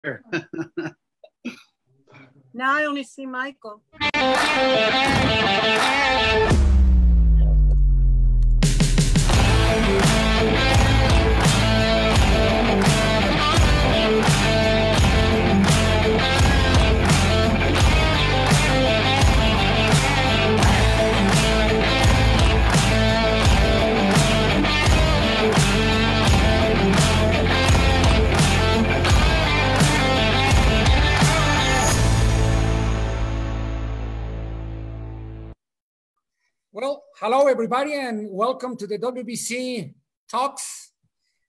Now I only see Michael. Well, hello everybody and welcome to the WBC Talks.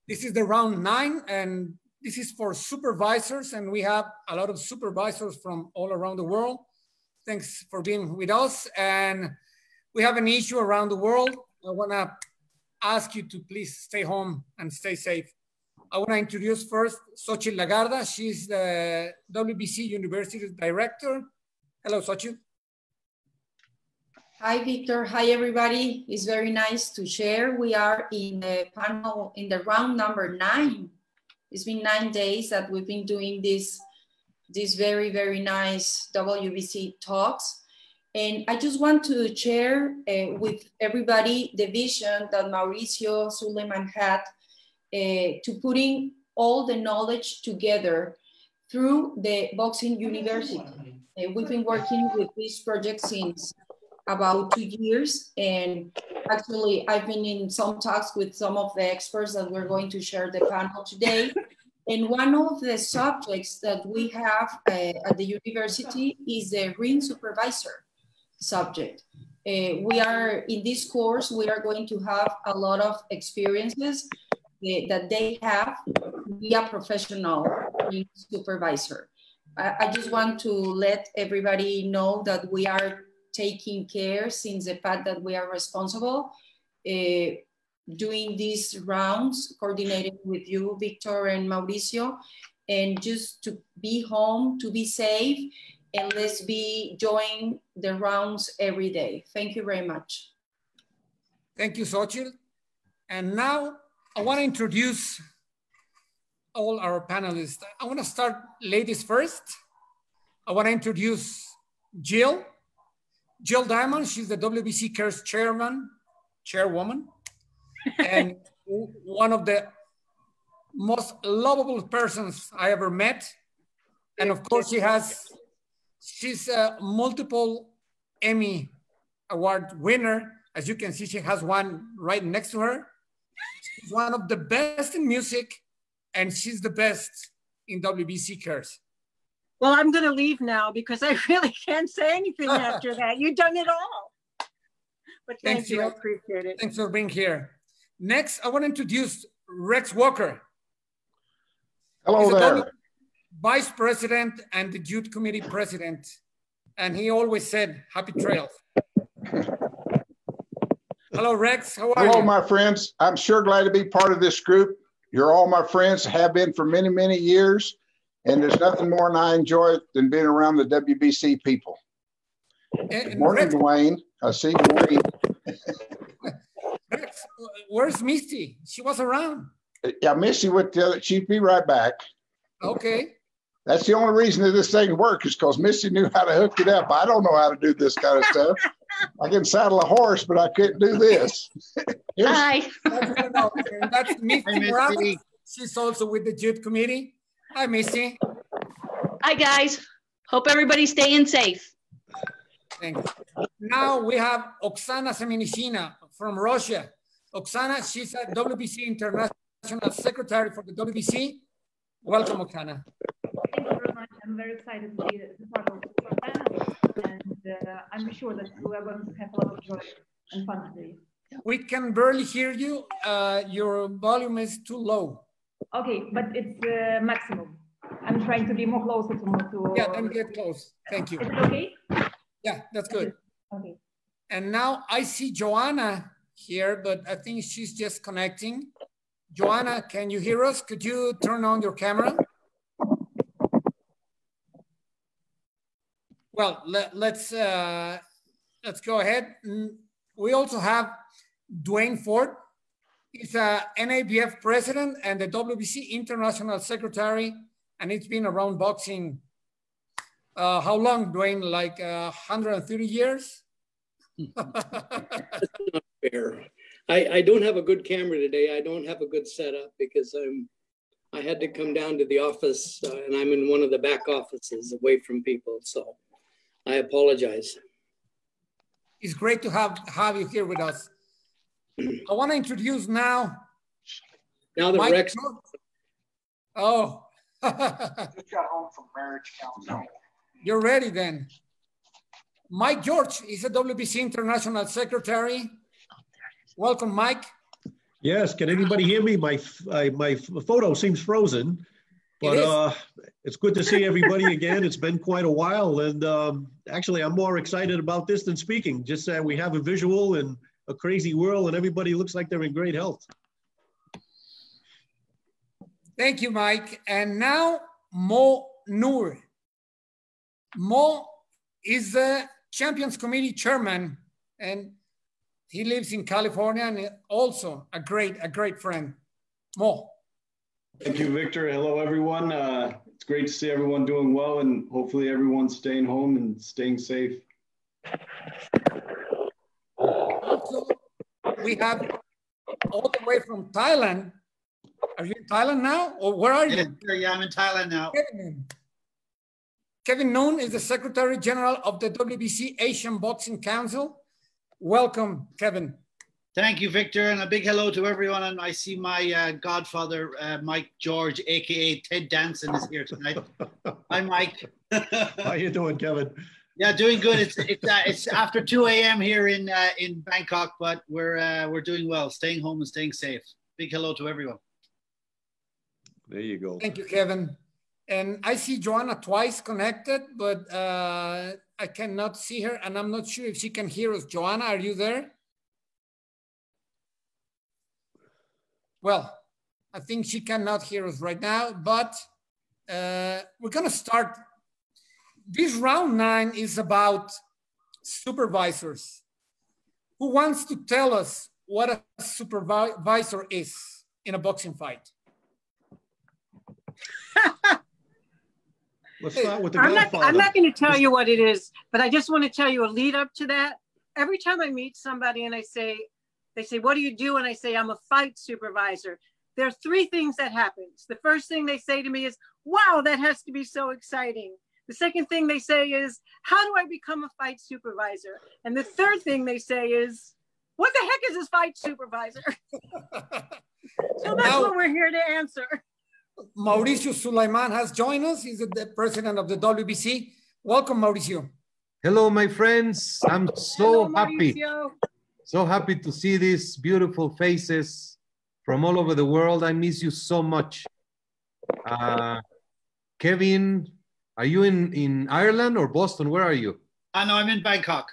This is the round 9 and this is for supervisors, and we have a lot of supervisors from all around the world. Thanks for being with us, and we have an issue around the world. I want to ask you to please stay home and stay safe. I want to introduce first 𝗧𝗔𝗟𝗡𝗗. She's the WBC University Director. Hello, 𝗧𝗔. Hi, Victor. Hi, everybody. It's very nice to share. We are in the panel in the round number 9. It's been 9 days that we've been doing this very, very nice WBC talks. And I just want to share with everybody the vision that Mauricio Suleiman had to putting all the knowledge together through the boxing university. We've been working with this project since about 2 years, and actually I've been in some talks with some of the experts that we're going to share the panel today. And one of the subjects that we have at the university is the ring supervisor subject. We are in this course, we are going to have a lot of experiences that they have to be a professional ring supervisor. I just want to let everybody know that we are taking care, since the fact that we are responsible, doing these rounds, coordinating with you, Victor and Mauricio, and just to be home, to be safe, and let's be joining the rounds every day. Thank you very much. Thank you, 𝗧𝗔. And now I want to introduce all our panelists. I want to start ladies first. I want to introduce Jill. Jill Diamond, she's the WBC CARES chairwoman, and one of the most lovable persons I ever met. And of course, she's a multiple Emmy Award winner. As you can see, she has one right next to her. She's one of the best in music, and she's the best in WBC CARES. Well, I'm going to leave now because I really can't say anything after that. You've done it all. But thank you. I appreciate it. Thanks for being here. Next, I want to introduce Rex Walker. Hello there. Vice President and the Youth Committee President. And he always said, happy trails. Hello, Rex. How are you? Hello, my friends. I'm sure glad to be part of this group. You're all my friends, have been for many, many years. And there's nothing more than I enjoy than being around the WBC people. Good morning, Rex, Dwayne. I see Dwayne. Rex, where's Misty? She was around. Yeah, Misty would tell it. She'd be right back. Okay. That's the only reason that this thing works, is because Misty knew how to hook it up. I don't know how to do this kind of stuff. I can saddle a horse, but I couldn't do this. Hi. That's Misty Morales. She's also with the Youth Committee. Hi, Missy. Hi, guys. Hope everybody's staying safe. Thanks. Now we have 𝗥𝗢𝗨 Semenishina from Russia. 𝗥𝗢𝗨, she's a WBC International Secretary for the WBC. Welcome, 𝗥𝗢𝗨. Thank you very much. I'm very excited to be part of the panel, and I'm sure that we are going to have a lot of joy and fun today. We can barely hear you. Your volume is too low. Okay, but it's maximum. I'm trying to be more closer to yeah, then get close. Thank you. Is it okay? Yeah, that's good. Okay. And now I see Joanna here, but I think she's just connecting. Joanna, can you hear us? Could you turn on your camera? Well, let's go ahead. We also have Dwayne Ford. He's a NABF president and the WBC International Secretary and it's been around boxing. How long, Dwayne? Like 130 years? That's not fair. I don't have a good camera today. I don't have a good setup because I had to come down to the office and I'm in one of the back offices away from people. So I apologize. It's great to have you here with us. I want to introduce now that Mike Rex. Oh. Just got home from marriage counseling. You're ready then. Mike George is a WBC International Secretary. Welcome, Mike. Yes, can anybody hear me? My photo seems frozen, but it's good to see everybody again. It's been quite a while, and actually I'm more excited about this than speaking. Just that we have a visual in a crazy world and everybody looks like they're in great health. Thank you, Mike. And now Mo Noor. Mo is the Champions Committee chairman, and he lives in California and also a great friend. Mo. Thank you, Victor. Hello, everyone. It's great to see everyone doing well, and hopefully everyone's staying home and staying safe. Also, we have all the way from Thailand. Are you in Thailand now, or where are you? Yeah, I'm in Thailand now. Kevin Noon is the Secretary General of the WBC Asian Boxing Council. Welcome, Kevin. Thank you, Victor, and a big hello to everyone. And I see my godfather, Mike George, aka Ted Danson, is here tonight. Hi, Mike. How you doing, Kevin? Yeah, doing good. It's after 2 a.m. here in Bangkok, but we're doing well, staying home and staying safe. Big hello to everyone. There you go. Thank you, Kevin. And I see Joanna twice connected, but I cannot see her, and I'm not sure if she can hear us. Joanna, are you there? Well, I think she cannot hear us right now, but we're going to start. This round 9 is about supervisors. Who wants to tell us what a supervisor is in a boxing fight? Let's start with the I'm Godfather. not going to tell you what it is, but I just want to tell you a lead up to that. Every time I meet somebody and they say, what do you do? And I say, I'm a fight supervisor. There are 3 things that happens. The first thing they say to me is, wow, that has to be so exciting. The second thing they say is, how do I become a fight supervisor? And the third thing they say is, what the heck is this fight supervisor? So that's what we're here to answer. Mauricio Sulaiman has joined us. He's the president of the WBC. Welcome, Mauricio. Hello, my friends. I'm so happy. Mauricio. So happy to see these beautiful faces from all over the world. I miss you so much. Kevin, are you in Ireland or Boston? Where are you? No, I'm in Bangkok.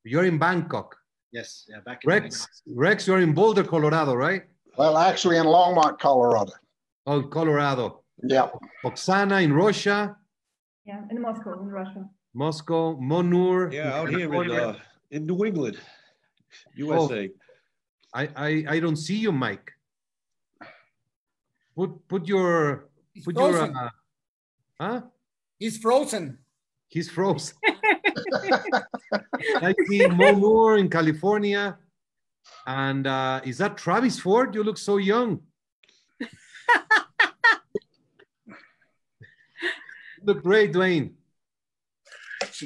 You're in Bangkok. Yes, yeah, back in Bangkok. Rex, you're in Boulder, Colorado, right? Well, actually in Longmont, Colorado. Oh, Colorado. Yeah. Oksana in Russia. Yeah, in Moscow, in Russia. Moscow. Mo Noor. Yeah, out here in New England, USA. Oh, I don't see you, Mike. Put your huh? He's frozen. He's frozen. I see Mo Noor in California. And is that Travis Ford? You look so young. Look great, Dwayne.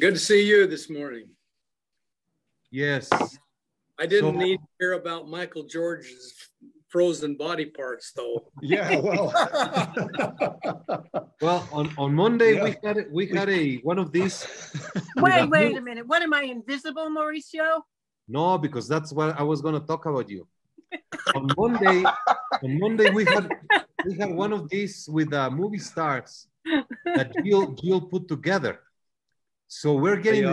Good to see you this morning. Yes. I didn't need to hear about Michael George's frozen body parts, though. Yeah, well. Well, on Monday we had one of these. Wait a minute. What am I, invisible, Mauricio? No, because that's what I was going to talk about you. On Monday we had one of these with movie stars that Jill put together. So we're getting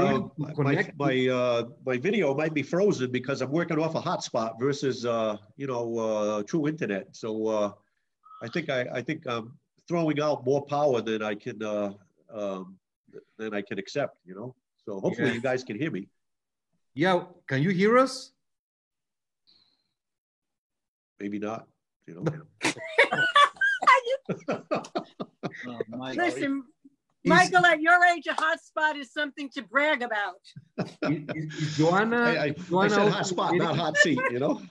my video might be frozen because I'm working off a hotspot versus true internet. So I think I'm throwing out more power than I can accept. So hopefully you guys can hear me. Yeah, can you hear us? Maybe not. Listen, Michael, at your age, a hot spot is something to brag about. Is Joanna? I said hot spot, not hot seat, you know?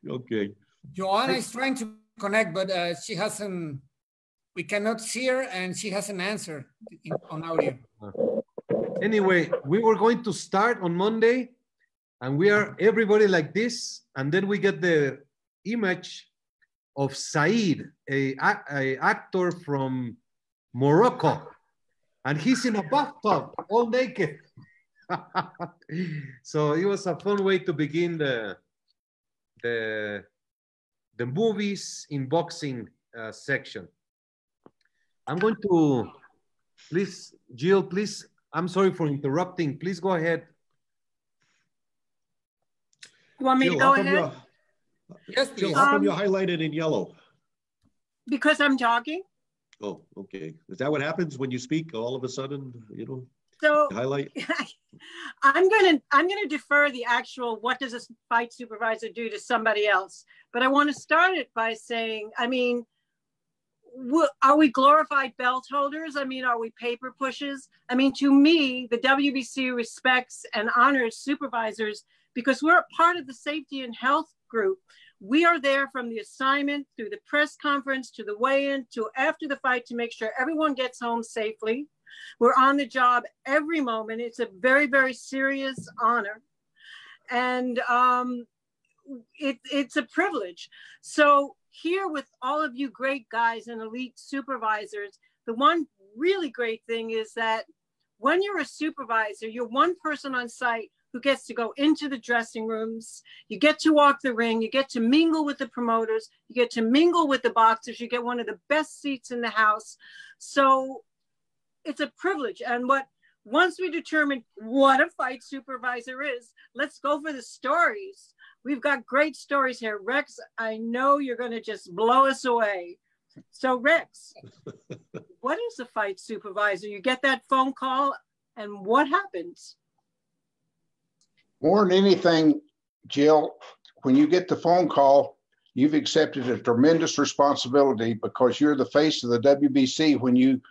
Okay. Joanna is trying to connect, but she hasn't, we cannot see her and she hasn't answered on audio. Anyway, we were going to start on Monday and we are everybody like this. And then we get the image of Said, a actor from Morocco. And he's in a bathtub, all naked. So it was a fun way to begin the movies in boxing section. I'm going to, please, Jill, please, I'm sorry for interrupting. Please go ahead. You want me to go ahead? Yes, please. Jill, how come you're highlighted in yellow? Because I'm talking. Oh, okay. Is that what happens when you speak? All of a sudden, you know, so highlight? I'm gonna defer the actual what does a fight supervisor do to somebody else. But I want to start it by saying, I mean, are we glorified belt holders? I mean, are we paper pushers? I mean, to me, the WBC respects and honors supervisors because we're a part of the safety and health group. We are there from the assignment through the press conference to the weigh-in to after the fight to make sure everyone gets home safely. We're on the job every moment. It's a very, very serious honor. And it's a privilege. So here with all of you great guys and elite supervisors, the one really great thing is that when you're a supervisor, you're one person on site who gets to go into the dressing rooms, you get to walk the ring, you get to mingle with the promoters, you get to mingle with the boxers, you get one of the best seats in the house. So it's a privilege. And once we determine what a fight supervisor is, let's go for the stories. We've got great stories here. Rex, I know you're gonna just blow us away. So Rex, what is a fight supervisor? You get that phone call and what happens? More than anything, Jill, when you get the phone call, you've accepted a tremendous responsibility because you're the face of the WBC when you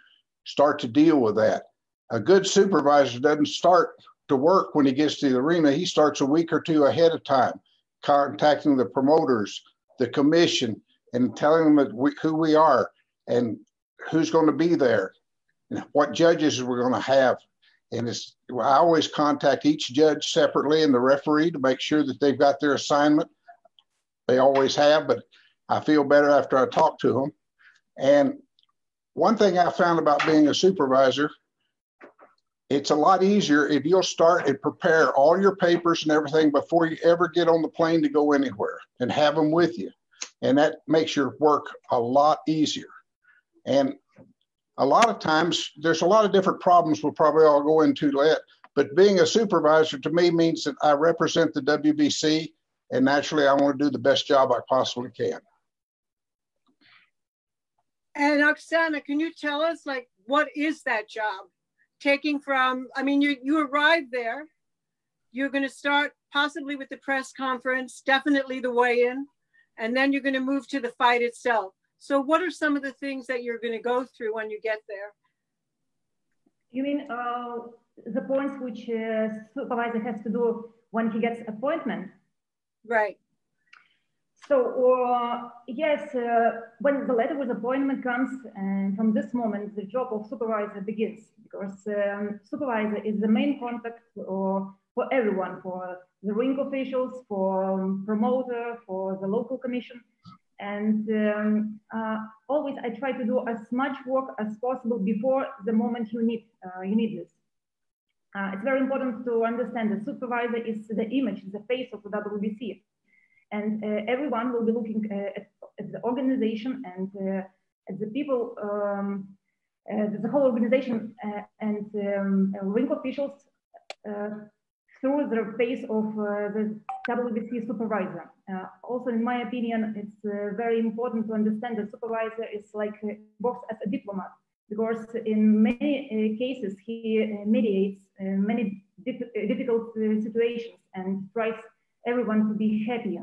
start to deal with that. A good supervisor doesn't start to work when he gets to the arena. He starts a week or two ahead of time, contacting the promoters, the commission, and telling them who we are and who's going to be there and what judges we're going to have. And I always contact each judge separately and the referee to make sure that they've got their assignment. They always have, but I feel better after I talk to them. And one thing I found about being a supervisor, it's a lot easier if you'll start and prepare all your papers and everything before you ever get on the plane to go anywhere and have them with you. And that makes your work a lot easier. And a lot of times, there's a lot of different problems we'll probably all go into later, but being a supervisor to me means that I represent the WBC, and naturally I want to do the best job I possibly can. And Oksana, can you tell us, like, what is that job? Taking from, I mean, you arrive there, you're going to start possibly with the press conference, definitely the weigh-in, and then you're going to move to the fight itself. So what are some of the things that you're going to go through when you get there? You mean the points which supervisor has to do when he gets appointment? Right. So yes, when the letter with appointment comes, and from this moment, the job of supervisor begins, because supervisor is the main contact for everyone, for the ring officials, for promoter, for the local commission. And always I try to do as much work as possible before the moment you need this. It's very important to understand that supervisor is the image, the face of the WBC. And everyone will be looking at the organization and at the people, the whole organization and ring officials through the face of the WBC supervisor. Also, in my opinion, it's very important to understand that supervisor is like works as a diplomat, because in many cases he mediates many difficult situations and tries everyone to be happy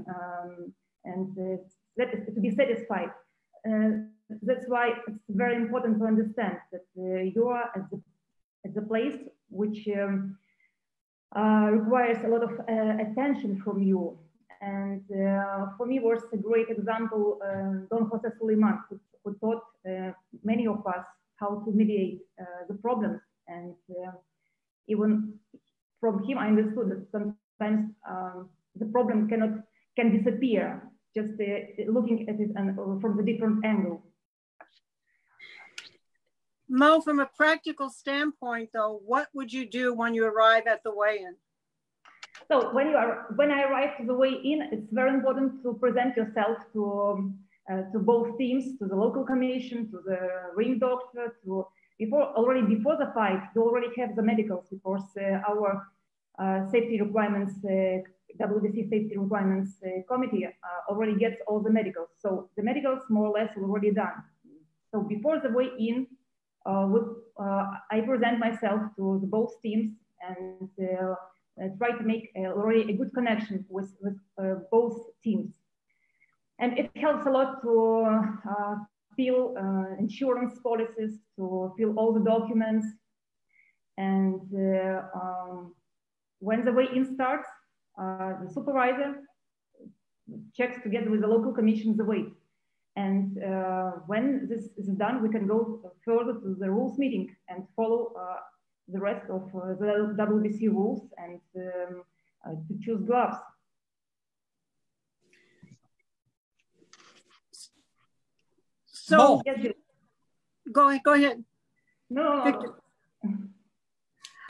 and to be satisfied. that's why it's very important to understand that you are at the place which requires a lot of attention from you. And for me was a great example, Don José Suleiman, who taught many of us how to mediate the problems. And even from him, I understood that sometimes the problem can disappear, just looking at it from a different angle. Mo, from a practical standpoint, though, what would you do when you arrive at the weigh-in? So when I arrive to the weigh-in, it's very important to present yourself to both teams, to the local commission, to the ring doctor, already before the fight. You already have the medicals, because our safety requirements, WBC safety requirements committee already gets all the medicals. So the medicals more or less already done. So before the weigh-in, I present myself to both teams and try to make already a good connection with both teams. And it helps a lot to fill insurance policies, to fill all the documents. And when the weigh-in starts, the supervisor checks together with the local commission the weight. And when this is done, we can go further to the rules meeting and follow the rest of the WBC rules and to choose gloves. So, Mo, go ahead. No. I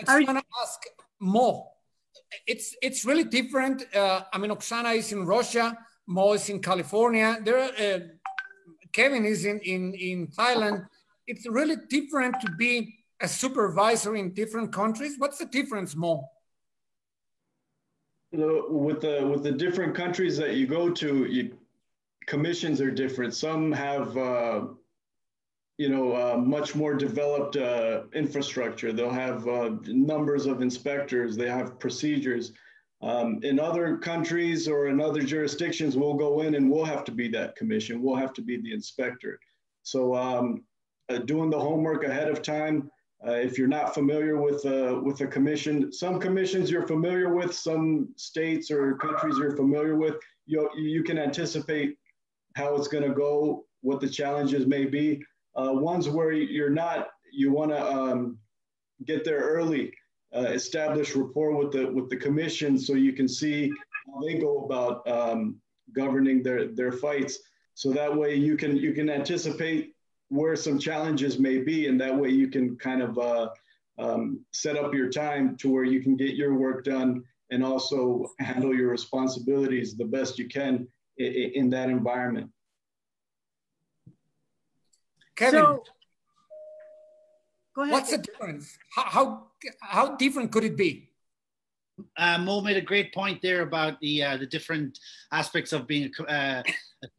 just want to ask Mo. It's really different. I mean, Oksana is in Russia, Mo is in California. Kevin is in Thailand. It's really different to be a supervisor in different countries. What's the difference, Mo? With the different countries that you go to, commissions are different. Some have much more developed infrastructure. They'll have numbers of inspectors. They have procedures. In other countries or in other jurisdictions, we'll go in and we'll have to be that commission. We'll have to be the inspector. So doing the homework ahead of time. If you're not familiar with a commission, some commissions you're familiar with, some states or countries you're familiar with, you can anticipate how it's going to go, what the challenges may be. Ones where you're not, you want to get there early, establish rapport with the commission so you can see how they go about governing their fights. So that way you can anticipate where some challenges may be, and that way you can kind of set up your time to where you can get your work done and also handle your responsibilities the best you can in that environment. Kevin, So, go ahead. what's the difference? How different could it be? Mo made a great point there about the different aspects of being a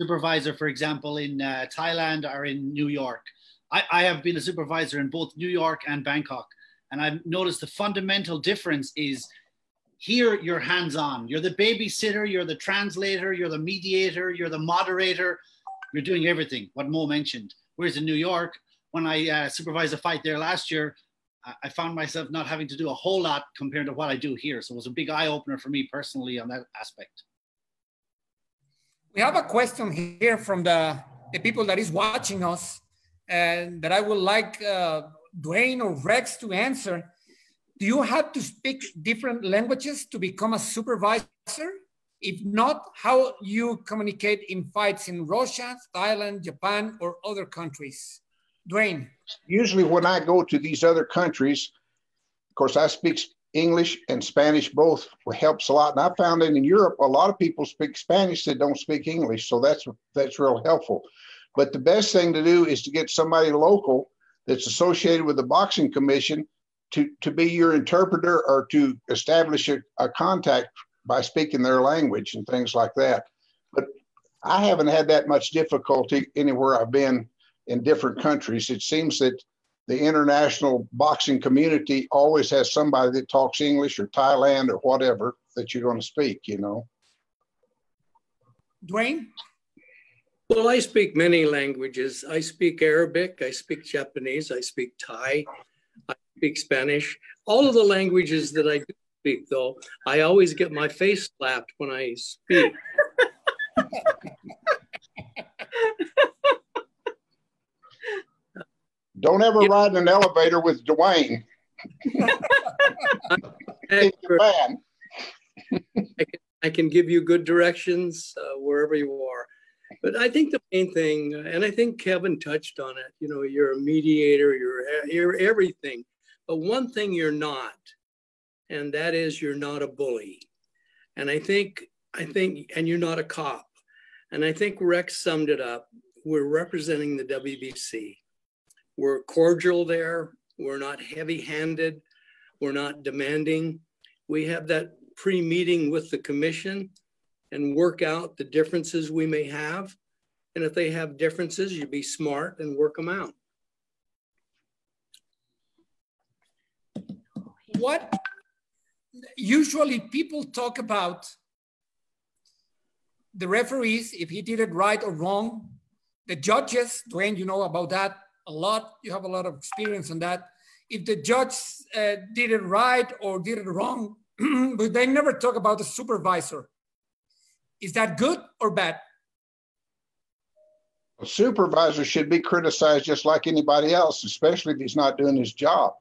supervisor, for example, in Thailand or in New York. I have been a supervisor in both New York and Bangkok, and I've noticed the fundamental difference is here you're hands-on. You're the babysitter, you're the translator, you're the mediator, you're the moderator, you're doing everything, what Mo mentioned. Whereas in New York, when I supervised a fight there last year, I found myself not having to do a whole lot compared to what I do here. So it was a big eye-opener for me personally on that aspect. We have a question here from the people that is watching us, and that I would like Dwayne or Rex to answer. Do you have to speak different languages to become a supervisor? If not, how you communicate in fights in Russia, Thailand, Japan, or other countries? Dwayne. Usually when I go to these other countries, of course, I speak English and Spanish, both helps a lot. And I found that in Europe, a lot of people speak Spanish that don't speak English. So that's real helpful. But the best thing to do is to get somebody local that's associated with the boxing commission to be your interpreter or to establish a contact by speaking their language and things like that. But I haven't had that much difficulty anywhere I've been in different countries. It seems that the international boxing community always has somebody that talks English or Thailand or whatever that you're going to speak, you know. Dwayne? Well, I speak many languages. I speak Arabic, I speak Japanese, I speak Thai, I speak Spanish. All of the languages that I do speak, though, I always get my face slapped when I speak. Don't ever ride in an elevator with Dwayne. It's bad. I can give you good directions wherever you are. But I think the main thing, and I think Kevin touched on it, you know, you're a mediator, you're everything. But one thing you're not, and that is you're not a bully. And I think, and you're not a cop. And I think Rex summed it up. We're representing the WBC. We're cordial there. We're not heavy-handed. We're not demanding. We have that pre-meeting with the commission and work out the differences we may have. And if they have differences, you be smart and work them out. What usually people talk about the referees, if he did it right or wrong, the judges, Dwayne, you know about that a lot. You have a lot of experience on that. If the judge did it right or did it wrong, but they never talk about the supervisor. Is that good or bad? A supervisor should be criticized just like anybody else, especially if he's not doing his job,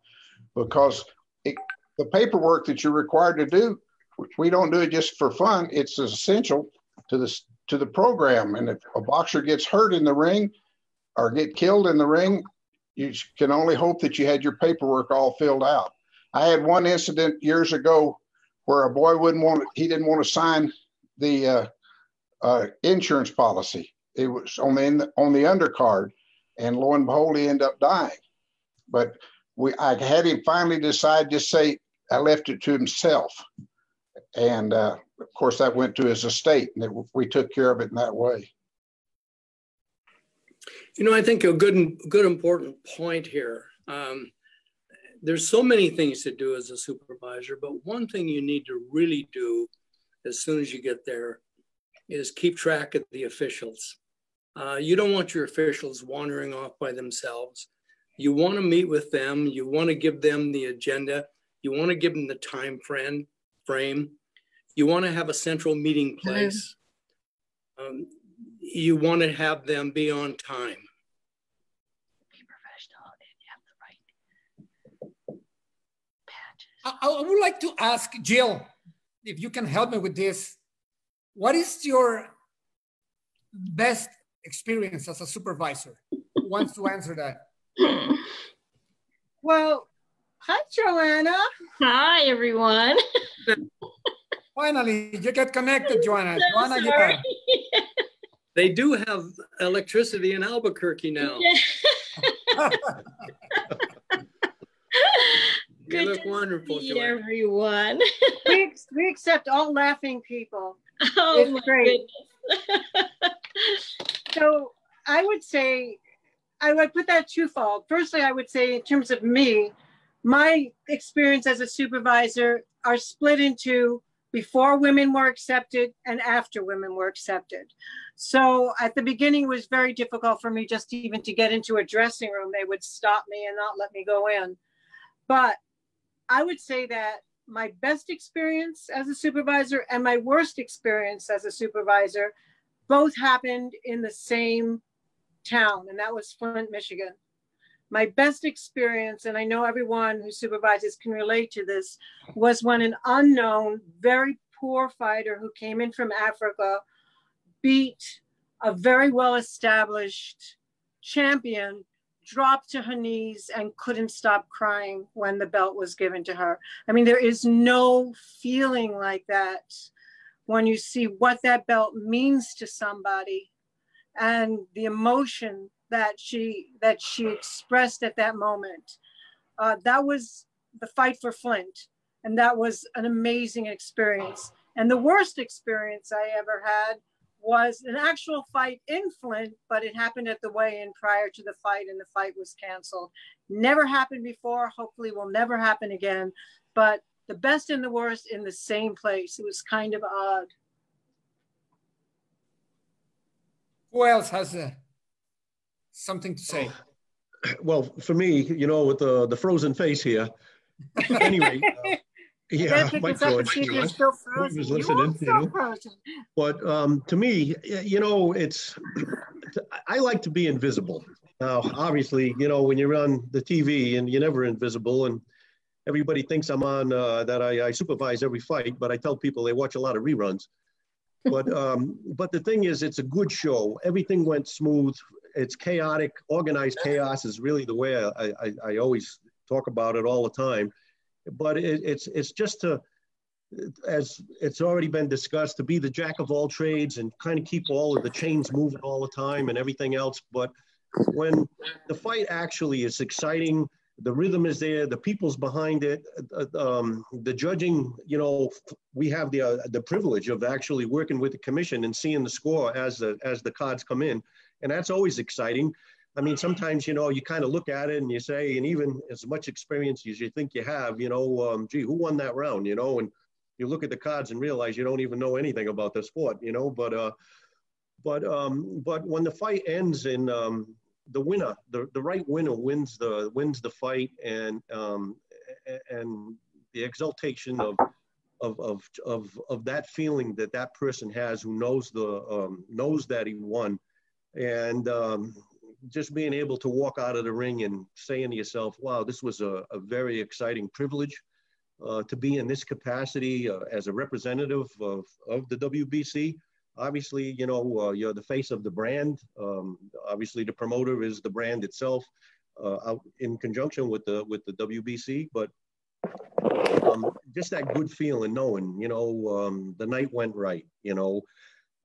because the paperwork that you're required to do, we don't do it just for fun. It's essential to the program. And if a boxer gets hurt in the ring or get killed in the ring, you can only hope that you had your paperwork all filled out. I had one incident years ago where a boy he didn't want to sign the insurance policy. It was on the undercard, and lo and behold, he ended up dying. But I had him finally decide, just say, I left it to himself. And of course that went to his estate, and we took care of it in that way. You know, I think a good important point here. There's so many things to do as a supervisor, but one thing you need to really do as soon as you get there is keep track of the officials. You don't want your officials wandering off by themselves. You want to meet with them. You want to give them the agenda. You want to give them the time frame. You want to have a central meeting place. You want to have them be on time. Be professional and you have the right patches. I would like to ask Jill, if you can help me with this. What is your best experience as a supervisor? Who wants to answer that? Well, hi, Joanna. Hi, everyone. Finally, you get connected, Joanna. Joanna, sorry. They do have electricity in Albuquerque now. You look wonderful, Joanna. Everyone. We accept all laughing people. Oh, it's my great. goodness. So I would say, I would put that twofold. Firstly, I would say in terms of me, my experience as a supervisor are split into before women were accepted and after women were accepted. So at the beginning, it was very difficult for me just even to get into a dressing room. They would stop me and not let me go in. But I would say that my best experience as a supervisor and my worst experience as a supervisor both happened in the same town, and that was Flint, Michigan. My best experience, and I know everyone who supervises can relate to this, was when an unknown, very poor fighter who came in from Africa beat a very well-established champion, dropped to her knees and couldn't stop crying when the belt was given to her. I mean, there is no feeling like that when you see what that belt means to somebody and the emotion that she expressed at that moment. That was the fight for Flint. And that was an amazing experience. And the worst experience I ever had was an actual fight in Flint, but it happened at the weigh-in prior to the fight, and the fight was canceled. Never happened before, hopefully will never happen again, but the best and the worst in the same place. It was kind of odd. Who else has something to say? Well, for me, you know, with the frozen face here. Anyway, yeah, Mike George, you know, he was listening, you know. But to me, you know, I like to be invisible. Now, obviously, you know, when you're on the TV and you're never invisible, and everybody thinks I'm on that I supervise every fight, but I tell people they watch a lot of reruns. But the thing is, it's a good show. Everything went smooth. It's chaotic. Organized chaos is really the way I always talk about it all the time. But it's just to, as it's already been discussed, to be the jack of all trades and kind of keep all of the chains moving all the time and everything else. But when the fight actually is exciting, the rhythm is there, the people's behind it, the judging, you know, we have the privilege of actually working with the commission and seeing the score as the cards come in. And that's always exciting. I mean, sometimes, you know, you kind of look at it and you say, and even as much experience as you think you have, you know, gee, who won that round, you know, and you look at the cards and realize you don't even know anything about the sport, you know, but when the fight ends in, the winner, the right winner wins the fight, and the exaltation of that feeling that person has who knows that he won, and just being able to walk out of the ring and saying to yourself, wow, this was a very exciting privilege to be in this capacity as a representative of the WBC. Obviously, you know, you're the face of the brand. Obviously, the promoter is the brand itself, out in conjunction with the WBC. But just that good feeling, knowing, you know, the night went right. You know,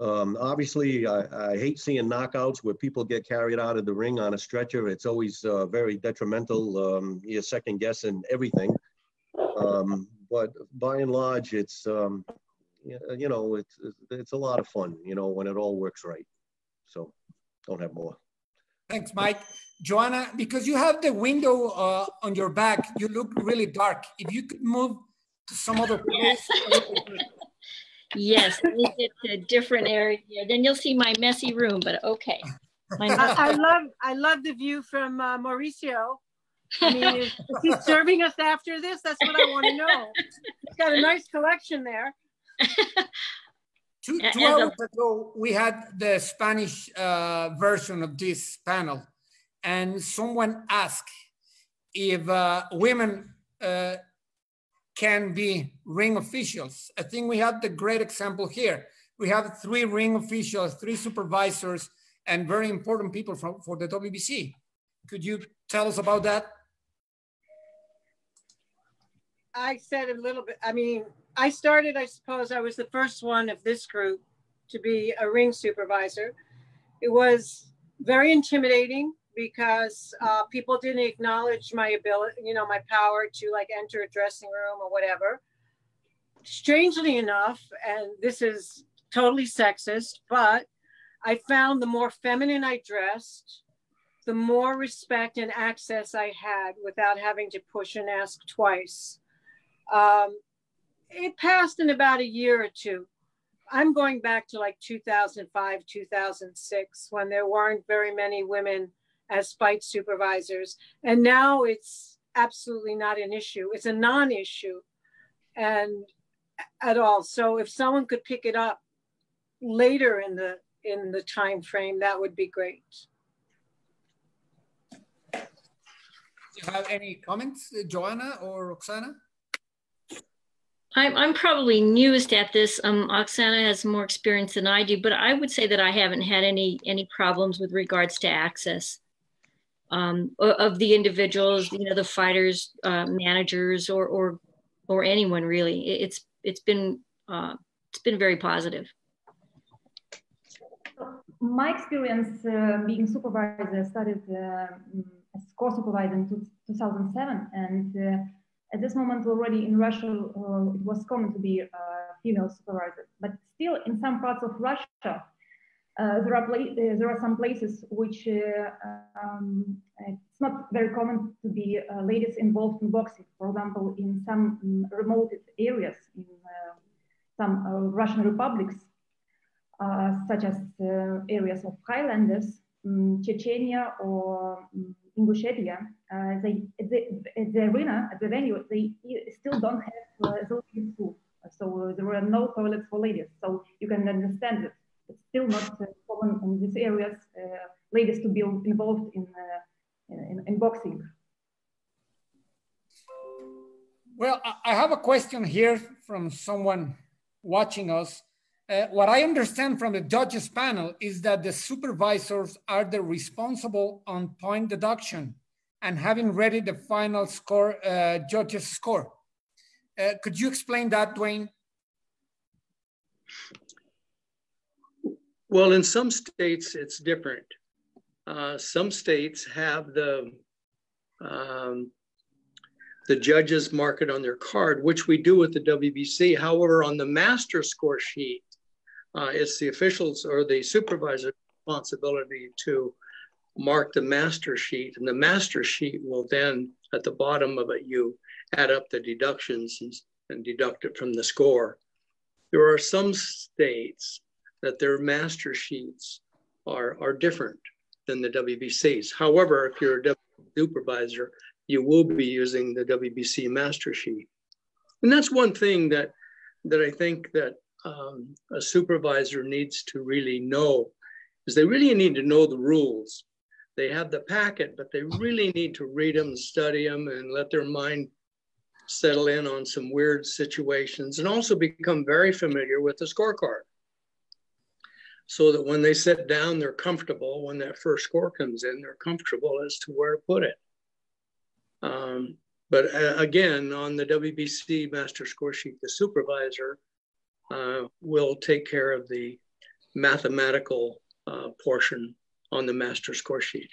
obviously, I hate seeing knockouts where people get carried out of the ring on a stretcher. It's always very detrimental. You're second guessing everything. But by and large, it's you know, it's a lot of fun, you know, when it all works right. So don't have more. Thanks, Mike. Joanna, because you have the window on your back, you look really dark. If you could move to some other place. Yes, let me get to a different area here. Then you'll see my messy room, but okay. I love the view from Mauricio. I mean, is he serving us after this? That's what I want to know. He's got a nice collection there. Two hours ago, we had the Spanish version of this panel, and someone asked if women can be ring officials. I think we have the great example here. We have 3 ring officials, 3 supervisors, and very important people for the WBC. Could you tell us about that? I said a little bit. I mean, I started, I suppose I was the first one of this group to be a ring supervisor. It was very intimidating because people didn't acknowledge my ability, you know, my power to like enter a dressing room or whatever. Strangely enough, and this is totally sexist, but I found the more feminine I dressed, the more respect and access I had without having to push and ask twice. It passed in about a year or two. I'm going back to like 2005, 2006, when there weren't very many women as fight supervisors. And now it's absolutely not an issue. It's a non-issue and at all. So if someone could pick it up later in the time frame, that would be great. Do you have any comments, Joanna or Roxana? I'm probably newest at this. Oksana has more experience than I do, but I would say that I haven't had any problems with regards to access of the individuals, you know, the fighters, managers, or anyone really. It's been very positive. My experience being supervisor started as co-supervisor in 2007, and at this moment already in Russia, it was common to be a female supervisor. But still, in some parts of Russia, there are some places which it's not very common to be ladies involved in boxing. For example, in some remote areas in some Russian republics, such as areas of highlanders, Chechnya or Ingushetia, at the arena, at the venue, they still don't have those tools. So there were no toilets for ladies. So you can understand that it's still not common in these areas, ladies to be involved in boxing. Well, I have a question here from someone watching us. What I understand from the judges panel is that the supervisors are the responsible on point deduction and having ready the final score, judges score. Could you explain that, Dwayne? Well, in some states, it's different. Some states have the judges mark it on their card, which we do with the WBC. However, on the master score sheet, it's the officials or the supervisor's responsibility to mark the master sheet. And the master sheet will then, at the bottom of it, you add up the deductions and deduct it from the score. There are some states that their master sheets are different than the WBCs. However, if you're a supervisor, you will be using the WBC master sheet. And that's one thing that I think that a supervisor needs to really know, is they really need to know the rules. They have the packet, but they really need to read them, study them, and let their mind settle in on some weird situations, and also become very familiar with the scorecard, so that when they sit down, they're comfortable. When that first score comes in, they're comfortable as to where to put it. But again, on the WBC master score sheet, the supervisor will take care of the mathematical portion on the master score sheet.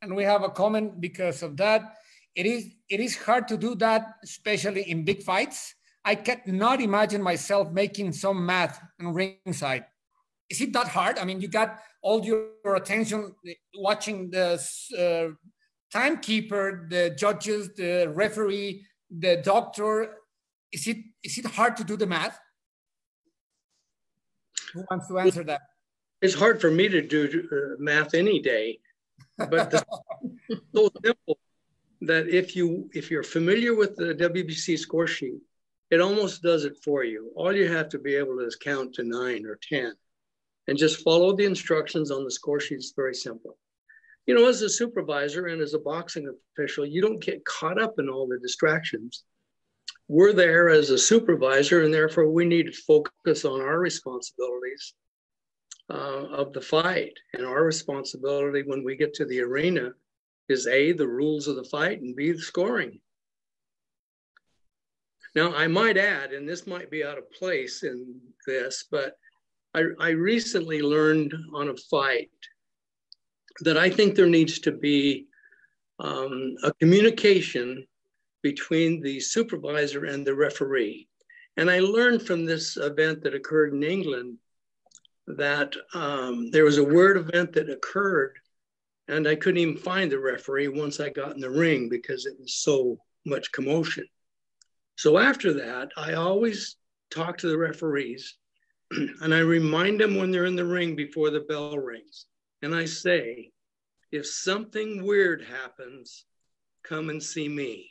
And we have a comment because of that. It is hard to do that, especially in big fights. I cannot imagine myself making some math on ringside. Is it that hard? I mean, you got all your attention watching the timekeeper, the judges, the referee, the doctor. Is it hard to do the math? Who wants to answer that? It's hard for me to do math any day, but it's so simple that if you're familiar with the WBC score sheet, it almost does it for you. All you have to be able to is count to 9 or 10 and just follow the instructions on the score sheet. It's very simple. You know, as a supervisor and as a boxing official, you don't get caught up in all the distractions. We're there as a supervisor, and therefore we need to focus on our responsibilities of the fight. And our responsibility when we get to the arena is A, the rules of the fight, and B, the scoring. Now, I might add, and this might be out of place in this, but I recently learned on a fight that I think there needs to be a communication between the supervisor and the referee. And I learned from this event that occurred in England that there was a weird event that occurred, and I couldn't even find the referee once I got in the ring because it was so much commotion. So after that, I always talk to the referees and I remind them when they're in the ring before the bell rings. And I say, if something weird happens, come and see me.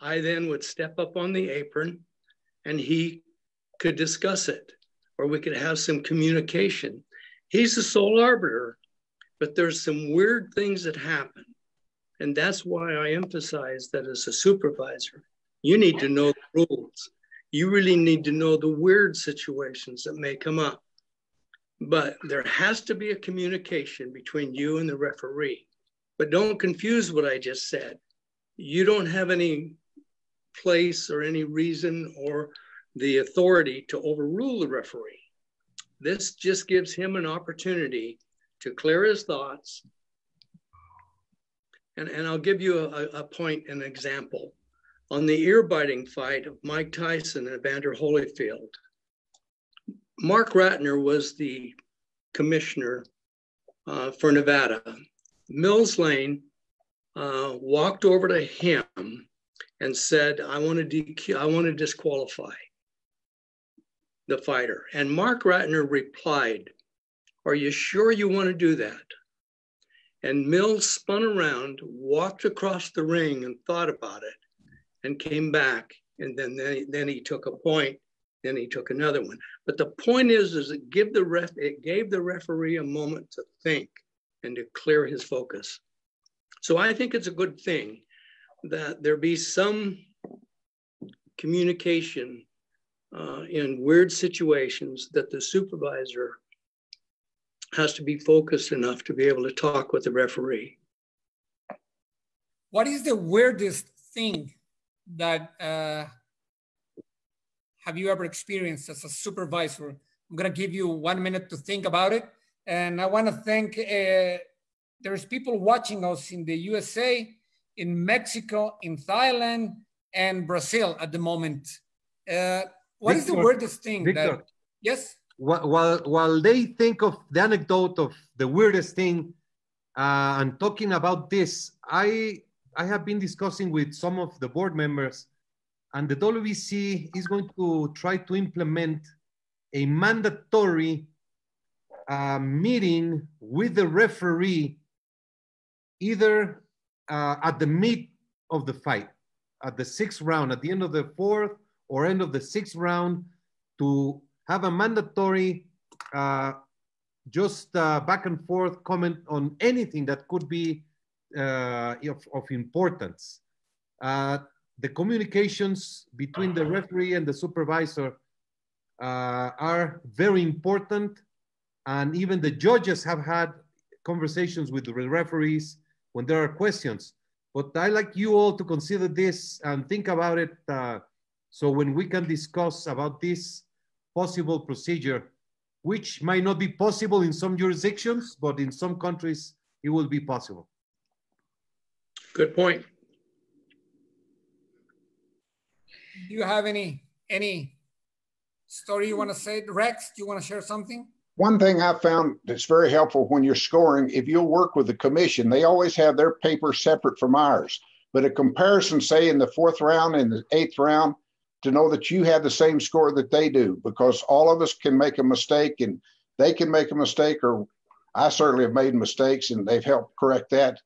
I then would step up on the apron and he could discuss it, or we could have some communication. He's the sole arbiter, but there's some weird things that happen. And that's why I emphasize that as a supervisor, you need to know the rules. You really need to know the weird situations that may come up. But there has to be a communication between you and the referee. But don't confuse what I just said. You don't have any place or any reason or the authority to overrule the referee. This just gives him an opportunity to clear his thoughts. And I'll give you a point, an example. On the ear-biting fight of Mike Tyson and Evander Holyfield, Mark Ratner was the commissioner for Nevada. Mills Lane walked over to him and said, I want to disqualify. the fighter. And Mark Ratner replied, "Are you sure you want to do that?" And Mills spun around, walked across the ring and thought about it and came back. And then he took a point, then he took another one. But the point is it gave the referee a moment to think and to clear his focus. So I think it's a good thing that there be some communication in weird situations, that the supervisor has to be focused enough to be able to talk with the referee. What is the weirdest thing that have you ever experienced as a supervisor? I'm gonna give you 1 minute to think about it. And I wanna thank, there's people watching us in the USA, in Mexico, in Thailand, and Brazil at the moment. What is the weirdest thing? Victor, yes? While they think of the anecdote of the weirdest thing and talking about this, I have been discussing with some of the board members, and the WBC is going to try to implement a mandatory meeting with the referee, either at the mid of the fight, at the 6th round, at the end of the 4th or end of the 6th round, to have a mandatory just back and forth comment on anything that could be of importance. The communications between the referee and the supervisor are very important, and even the judges have had conversations with the referees when there are questions. But I like you all to consider this and think about it, so when we can discuss about this possible procedure, which might not be possible in some jurisdictions, but in some countries it will be possible. Good point. Do you have any story you want to say? Rex, do you want to share something? One thing I found that's very helpful when you're scoring, if you'll work with the commission, they always have their paper separate from ours. But a comparison, say in the 4th round and the 8th round, to know that you have the same score that they do, because all of us can make a mistake, and they can make a mistake, or I certainly have made mistakes and they've helped correct that.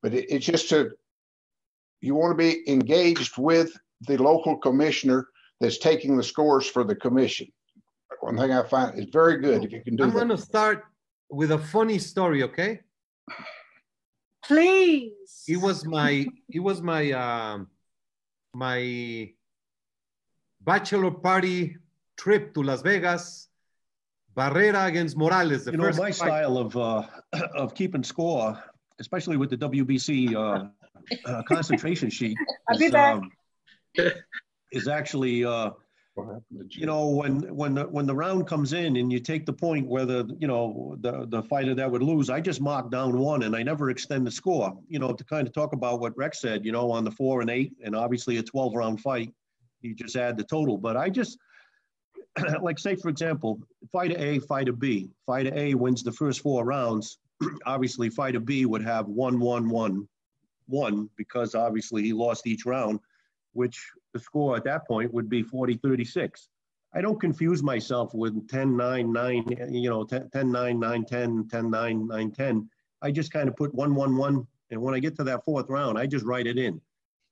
But it's just you want to be engaged with the local commissioner that's taking the scores for the commission. One thing I find is very good if you can do that. I'm going to start with a funny story, okay? Please. It was my bachelor party trip to Las Vegas, Barrera against Morales. You know, my style of keeping score, especially with the WBC concentration sheet, is actually, you know, when the round comes in and you take the point where the fighter that would lose, I just mark down 1 and I never extend the score. You know, to kind of talk about what Rex said, you know, on the 4 and 8, and obviously a 12-round fight, you just add the total. But I just, like, say, for example, fighter A, fighter B. Fighter A wins the first 4 rounds. Obviously, fighter B would have 1-1-1-1 because obviously he lost each round, which the score at that point would be 40-36. I don't confuse myself with 10-9-9, you know, 10-9, 9-10, 10-9, 9-10. I just kind of put 1-1-1, and when I get to that 4th round, I just write it in.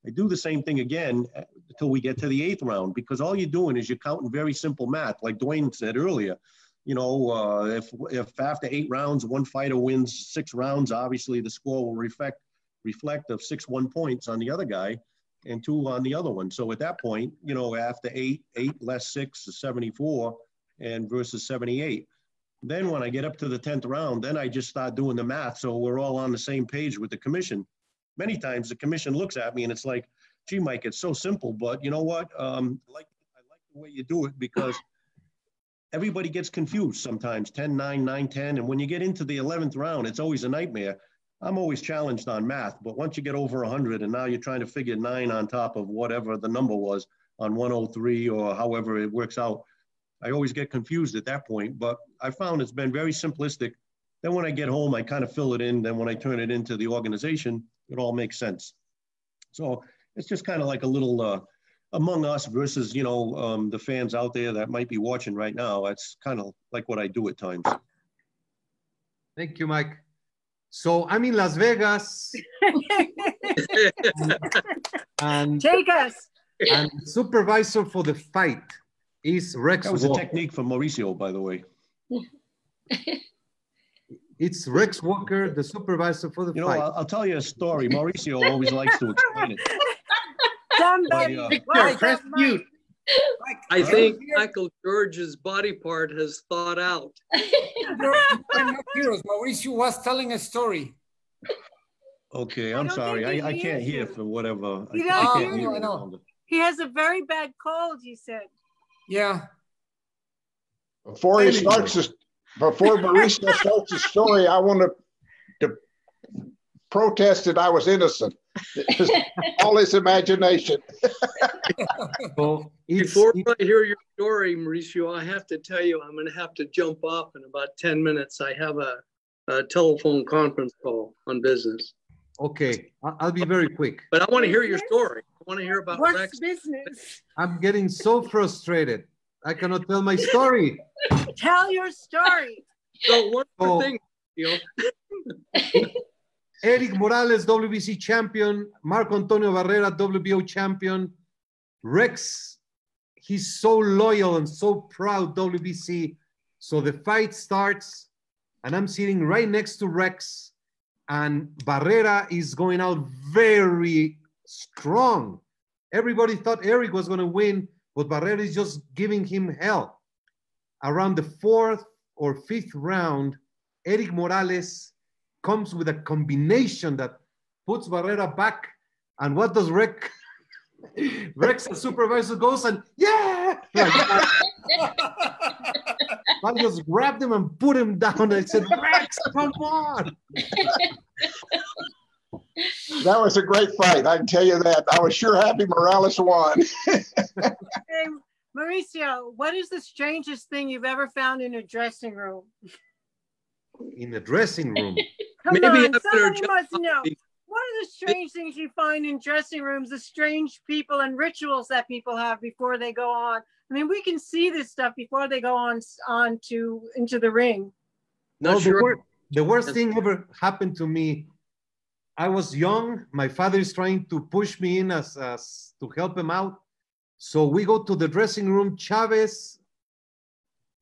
I do the same thing again until we get to the 8th round, because all you're doing is you're counting very simple math, like Dwayne said earlier. You know, if after 8 rounds, one fighter wins 6 rounds, obviously the score will reflect of 6-1 points on the other guy and 2 on the other one. So at that point, you know, after 8 less 6 is 74 and versus 78. Then when I get up to the 10th round, then I just start doing the math. So we're all on the same page with the commission. Many times the commission looks at me and it's like, gee, Mike, it's so simple, but you know what? I like the way you do it, because everybody gets confused sometimes, 10-9, 9-10. And when you get into the 11th round, it's always a nightmare. I'm always challenged on math, but once you get over 100 and now you're trying to figure 9 on top of whatever the number was on 103 or however it works out, I always get confused at that point. But I found it's been very simplistic. Then when I get home, I kind of fill it in. Then when I turn it into the organization, it all makes sense. So it's just kind of like a among us versus, you know, the fans out there that might be watching right now. That's kind of like what I do at times. Thank you, Mike. So I'm in Las Vegas. and take us. And the supervisor for the fight is Rex. That was a technique from Mauricio, by the way. It's Rex Walker, the supervisor for the fight. You know, I'll tell you a story. Mauricio always likes to explain it. Somebody, press mute. I think Michael George's body part has thawed out. Mauricio was telling a story. Okay, I'm sorry. I can't hear for whatever. I can't hear I know. He has a very bad cold, he said. Yeah. Before Mauricio starts the story, I want to protest that I was innocent. It was all his imagination. Before I hear your story, Mauricio, I have to tell you, I'm going to have to jump off in about 10 minutes. I have a telephone conference call on business. Okay, I'll be very quick. But I want to hear your story. I want to hear about What's Rex. business? I'm getting so frustrated. I cannot tell my story. Tell your story. So one more thing, you know. Eric Morales, WBC champion. Marco Antonio Barrera, WBO champion. Rex, he's so loyal and so proud, WBC. So the fight starts, and I'm sitting right next to Rex, and Barrera is going out very strong. Everybody thought Eric was going to win, but Barrera is just giving him hell. Around the 4th or 5th round, Eric Morales comes with a combination that puts Barrera back. And what does Rex, the supervisor, goes and, yeah! I just grabbed him and put him down. I said, Rex, come on. That was a great fight. I can tell you that. I was sure happy Morales won. Hey, Mauricio, what is the strangest thing you've ever found in a dressing room? In the dressing room? Come on, somebody must know. What are the strange things you find in dressing rooms, the strange people and rituals that people have before they go on? I mean, we can see this stuff before they go into the ring. No, the worst thing ever happened to me. I was young. My father is trying to push me in as to help him out. So we go to the dressing room.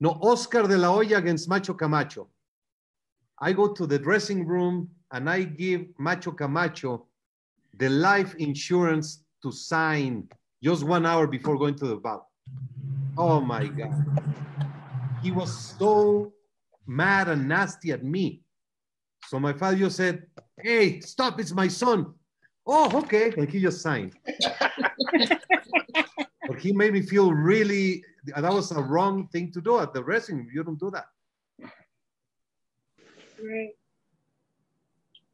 Oscar de la Hoya against Macho Camacho. I go to the dressing room and I give Macho Camacho the life insurance to sign just 1 hour before going to the bout. Oh my God. He was so mad and nasty at me. So my father just said, hey, stop, it's my son. Oh, okay. And he just signed. But he made me feel really, that was a wrong thing to do at the wrestling room. You don't do that. Great.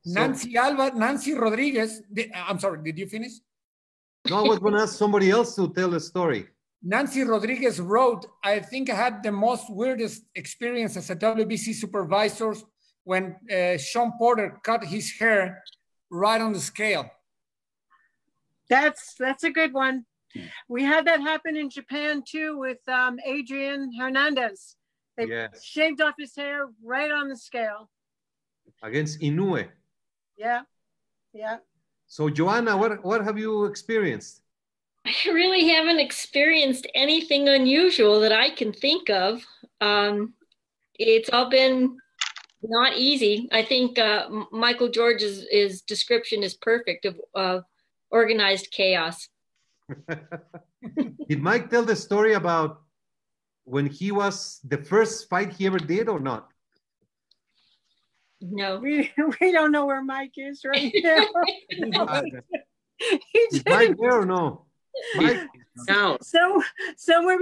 Nancy Rodriguez, I'm sorry, did you finish? No, I was going to ask somebody else to tell the story. Nancy Rodriguez wrote, I think I had the most weirdest experience as a WBC supervisor when Sean Porter cut his hair right on the scale. That's a good one. We had that happen in Japan too with Adrian Hernandez. They shaved off his hair right on the scale. Against Inoue. Yeah, yeah. So Joanna, what have you experienced? I really haven't experienced anything unusual that I can think of. It's all been not easy. I think Michael George's description is perfect of organized chaos. Did Mike tell the story about when he was the first fight he ever did or not? No. We don't know where Mike is right now. Is Mike there or no? Mike. So somewhere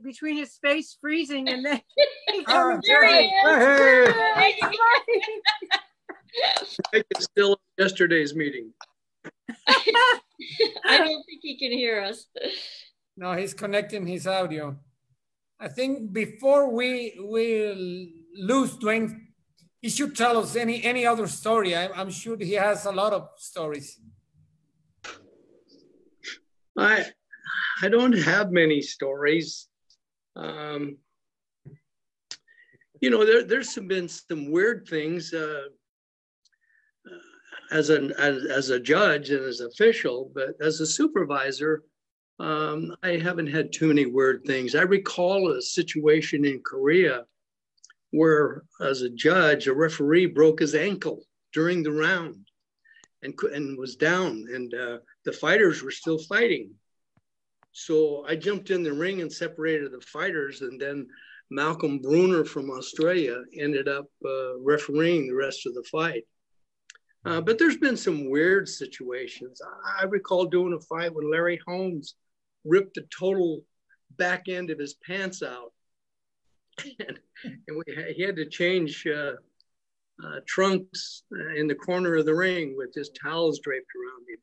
between his face freezing and then he comes Mike is still in yesterday's meeting. I don't think he can hear us. No, he's connecting his audio. I think before we lose Dwayne, he should tell us any other story. I'm sure he has a lot of stories. I I don't have many stories. You know, there's been some weird things as a judge and as an official, but as a supervisor, I haven't had too many weird things. I recall a situation in Korea where, as a judge, a referee broke his ankle during the round and was down, and the fighters were still fighting. So I jumped in the ring and separated the fighters, and then Malcolm Bruner from Australia ended up refereeing the rest of the fight. But there's been some weird situations. I recall doing a fight when Larry Holmes ripped the total back end of his pants out. and he had to change trunks in the corner of the ring with just towels draped around him.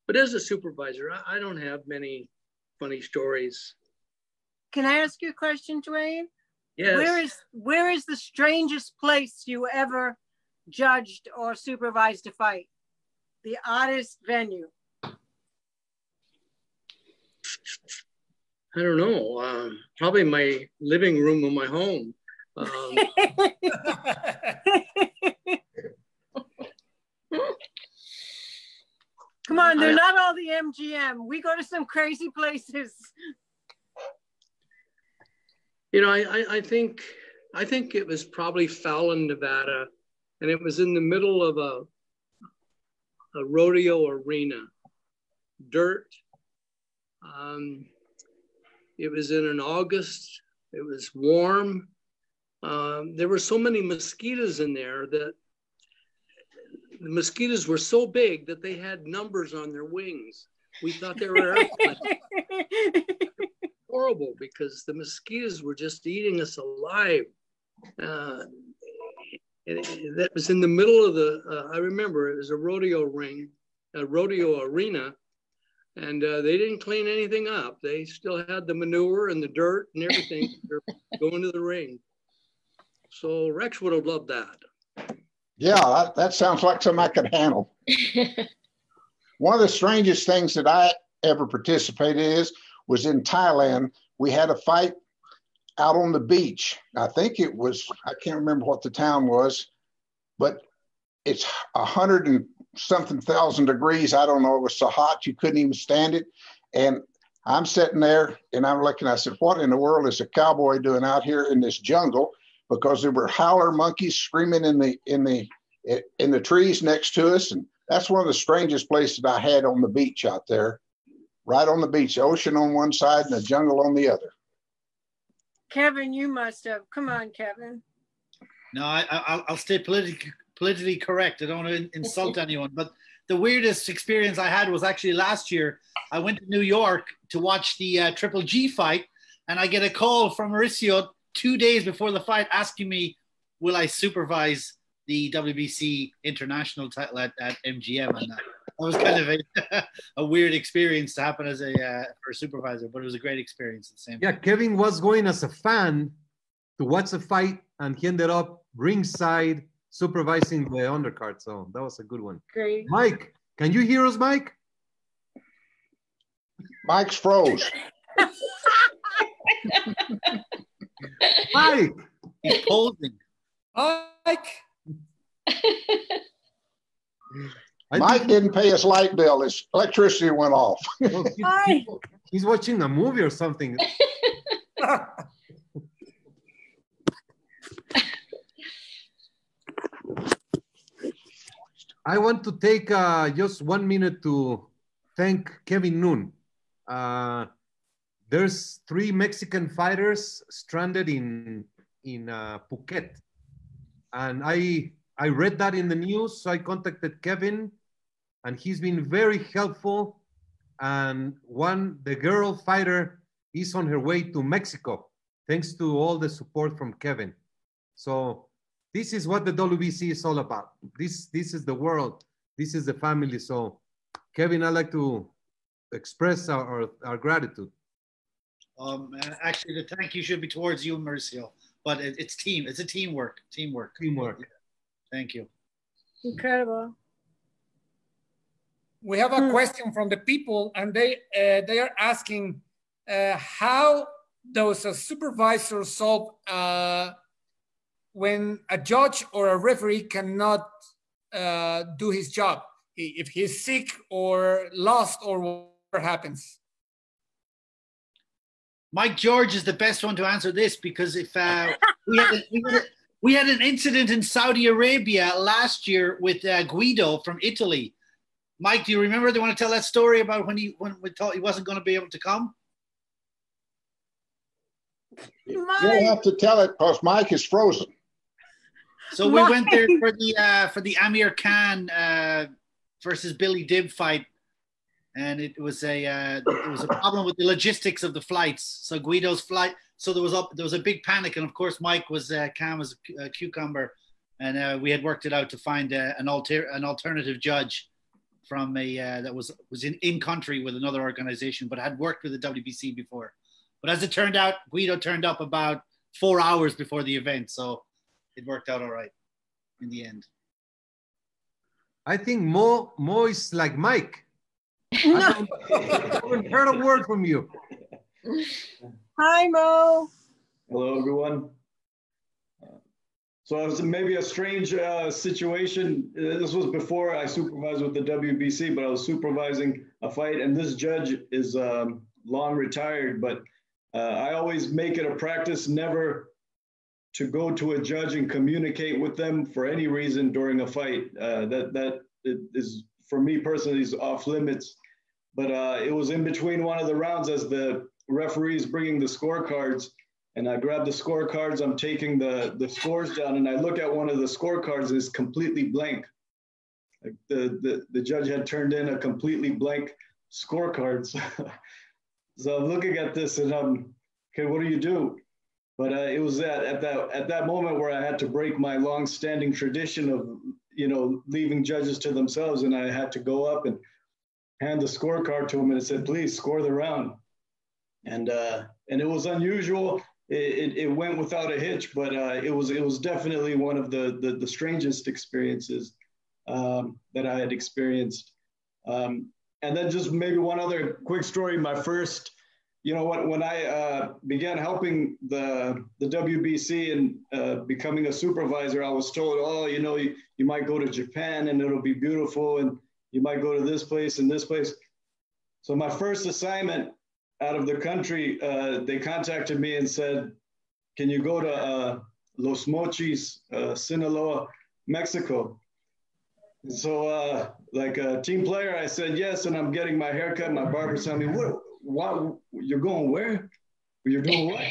But as a supervisor, I don't have many funny stories. Can I ask you a question, Dwayne? Yes. Where is the strangest place you ever judged or supervised a fight? The oddest venue? I don't know. Probably my living room of my home. Come on, they're not all the MGM. We go to some crazy places. You know, I think it was probably Fallon, Nevada, and it was in the middle of a rodeo arena, dirt. It was in August. It was warm. There were so many mosquitoes in there that the mosquitoes were so big that they had numbers on their wings. We thought they were airplanes. Horrible, because the mosquitoes were just eating us alive. That was in the middle of I remember it was a rodeo arena, and they didn't clean anything up. They still had the manure and the dirt and everything going to the ring. So Rex would have loved that. Yeah, that sounds like something I could handle. One of the strangest things that I ever participated in was in Thailand. We had a fight out on the beach. I think it was, I can't remember what the town was, but it's 100 and something thousand degrees. I don't know. It was so hot you couldn't even stand it. And I'm sitting there and I'm looking, I said, what in the world is a cowboy doing out here in this jungle? Because there were howler monkeys screaming in the trees next to us. And that's one of the strangest places I had on the beach out there, right on the beach, ocean on one side and the jungle on the other. Kevin, you must have. Come on, Kevin. No, I'll stay politically correct. I don't want to insult anyone, but the weirdest experience I had was actually last year. I went to New York to watch the 𝗥𝗡𝗨 fight, and I get a call from Mauricio 2 days before the fight asking me, will I supervise the WBC international title at MGM? And that was kind of a weird experience to happen as for a supervisor, but it was a great experience at the same time. Yeah, Kevin was going as a fan to watch the fight, and he ended up ringside supervising the undercard. So that was a good one. Great. Mike, can you hear us, Mike? Mike's froze. Mike! He's posing. Mike! Mike didn't pay his light bill. His electricity went off. Well, he's watching a movie or something. I want to take just 1 minute to thank Kevin Noon. There's 3 Mexican fighters stranded in Phuket. And I read that in the news, so I contacted Kevin, and he's been very helpful. And the girl fighter is on her way to Mexico, thanks to all the support from Kevin. So this is what the WBC is all about. This is the world. This is the family. So Kevin, I'd like to express our gratitude. Actually, the thank you should be towards you, Mauricio, but it's a teamwork. Teamwork. Thank you. Incredible. We have a question from the people, and they are asking, how does a supervisor solve when a judge or a referee cannot do his job? If he's sick or lost or whatever happens? Mike George is the best one to answer this, because if we had an incident in Saudi Arabia last year with Guido from Italy. Mike, do you remember? Do you want to tell that story about when we thought he wasn't going to be able to come? You don't have to tell it because Mike is frozen. So we went there for the Amir Khan versus Billy Dib fight, and it was a problem with the logistics of the flights. So Guido's flight, so there was a big panic, and of course Mike was calm as a cucumber, and we had worked it out to find an alternative judge from that was in country with another organization, but had worked with the WBC before. But as it turned out, Guido turned up about 4 hours before the event, so it worked out all right in the end. I think Mo is like Mike. I haven't heard a word from you. Hi, Mo. Hello, everyone. So it was maybe a strange situation. This was before I supervised with the WBC, but I was supervising a fight, and this judge is long retired, but I always make it a practice never to go to a judge and communicate with them for any reason during a fight. That is, for me personally, is off limits. But it was in between one of the rounds as the referee's bringing the scorecards, and I grab the scorecards, I'm taking the scores down, and I look at one of the scorecards and it's completely blank. Like the judge had turned in a completely blank scorecard. So I'm looking at this and I'm, okay, what do you do? But it was at that moment where I had to break my long-standing tradition of, leaving judges to themselves, and I had to go up and hand the scorecard to him, and it said, "Please score the round." And it was unusual. It went without a hitch, but it was definitely one of the strangest experiences that I had experienced. And then just maybe one other quick story. My first, when I began helping the WBC and becoming a supervisor, I was told, oh, you might go to Japan and it'll be beautiful, and you might go to this place and this place. So my first assignment out of the country, they contacted me and said, can you go to Los Mochis, Sinaloa, Mexico? And so like a team player, I said yes, and I'm getting my haircut. My barber's telling me, what, you're going where? You're doing what?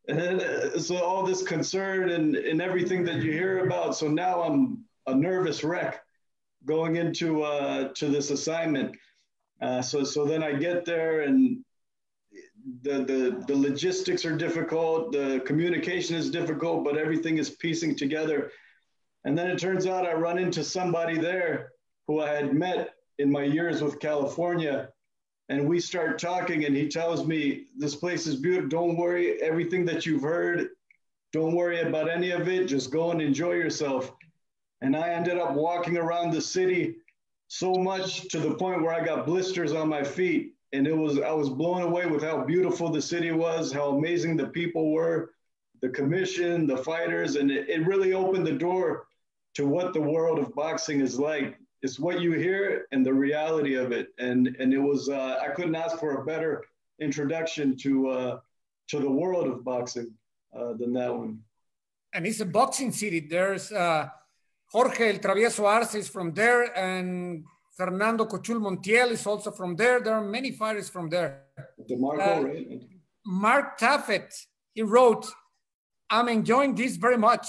And then, so all this concern and everything that you hear about. So now I'm a nervous wreck going into to this assignment. So then I get there, and the logistics are difficult, the communication is difficult, but everything is piecing together. And then it turns out I run into somebody there who I had met in my years with California, and we start talking, and he tells me, this place is beautiful, don't worry, everything that you've heard, don't worry about any of it, just go and enjoy yourself. And I ended up walking around the city so much to the point where I got blisters on my feet. And I was blown away with how beautiful the city was, how amazing the people were, the commission, the fighters, and it really opened the door to what the world of boxing is like. It's what you hear and the reality of it. And it was, I couldn't ask for a better introduction to the world of boxing than that one. And it's a boxing city. There's Jorge El Travieso Arce is from there, and Fernando Cochul Montiel is also from there. There are many fighters from there. DeMarco, right? Mark Taffet, he wrote, I'm enjoying this very much.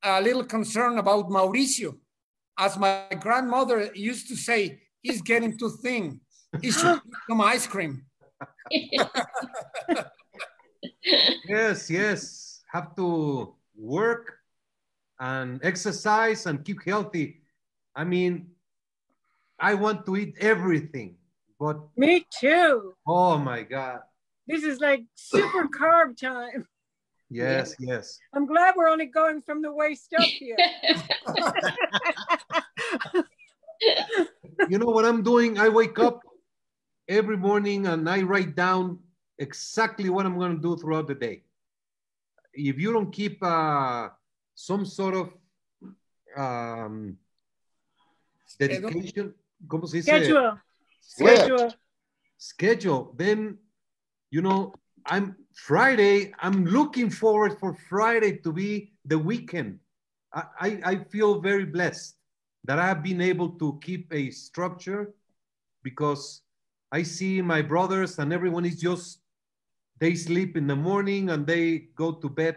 A little concerned about Mauricio. As my grandmother used to say, he's getting too thin. He should eat some ice cream. Yes. Have to work and exercise and keep healthy. I mean, I want to eat everything, but... Me too. Oh my God. This is like super carb time. Yes, yes. I'm glad we're only going from the waist up here. You know what I'm doing? I wake up every morning and I write down exactly what I'm going to do throughout the day. If you don't keep some sort of dedication, ¿cómo se dice? Schedule. Then, you know, I'm looking forward for Friday to be the weekend. I feel very blessed that I have been able to keep a structure, because I see my brothers and everyone is just, they sleep in the morning and they go to bed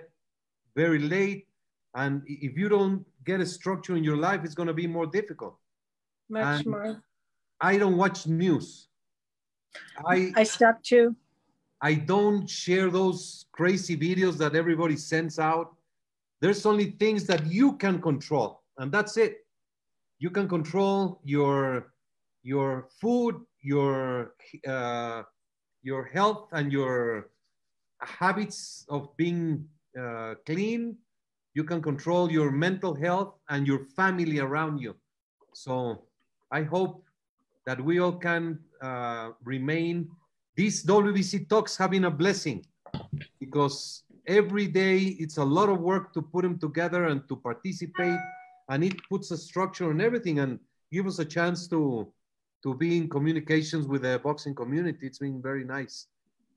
very late. And if you don't get a structure in your life, it's going to be more difficult. Much more. I don't watch news. I stopped too. I don't share those crazy videos that everybody sends out. There's only things that you can control, and that's it. You can control your food, your health, and your habits of being clean. You can control your mental health and your family around you. So I hope that we all can remain. These WBC talks have been a blessing, because every day it's a lot of work to put them together and to participate, and it puts a structure on everything and give us a chance to be in communications with the boxing community. It's been very nice.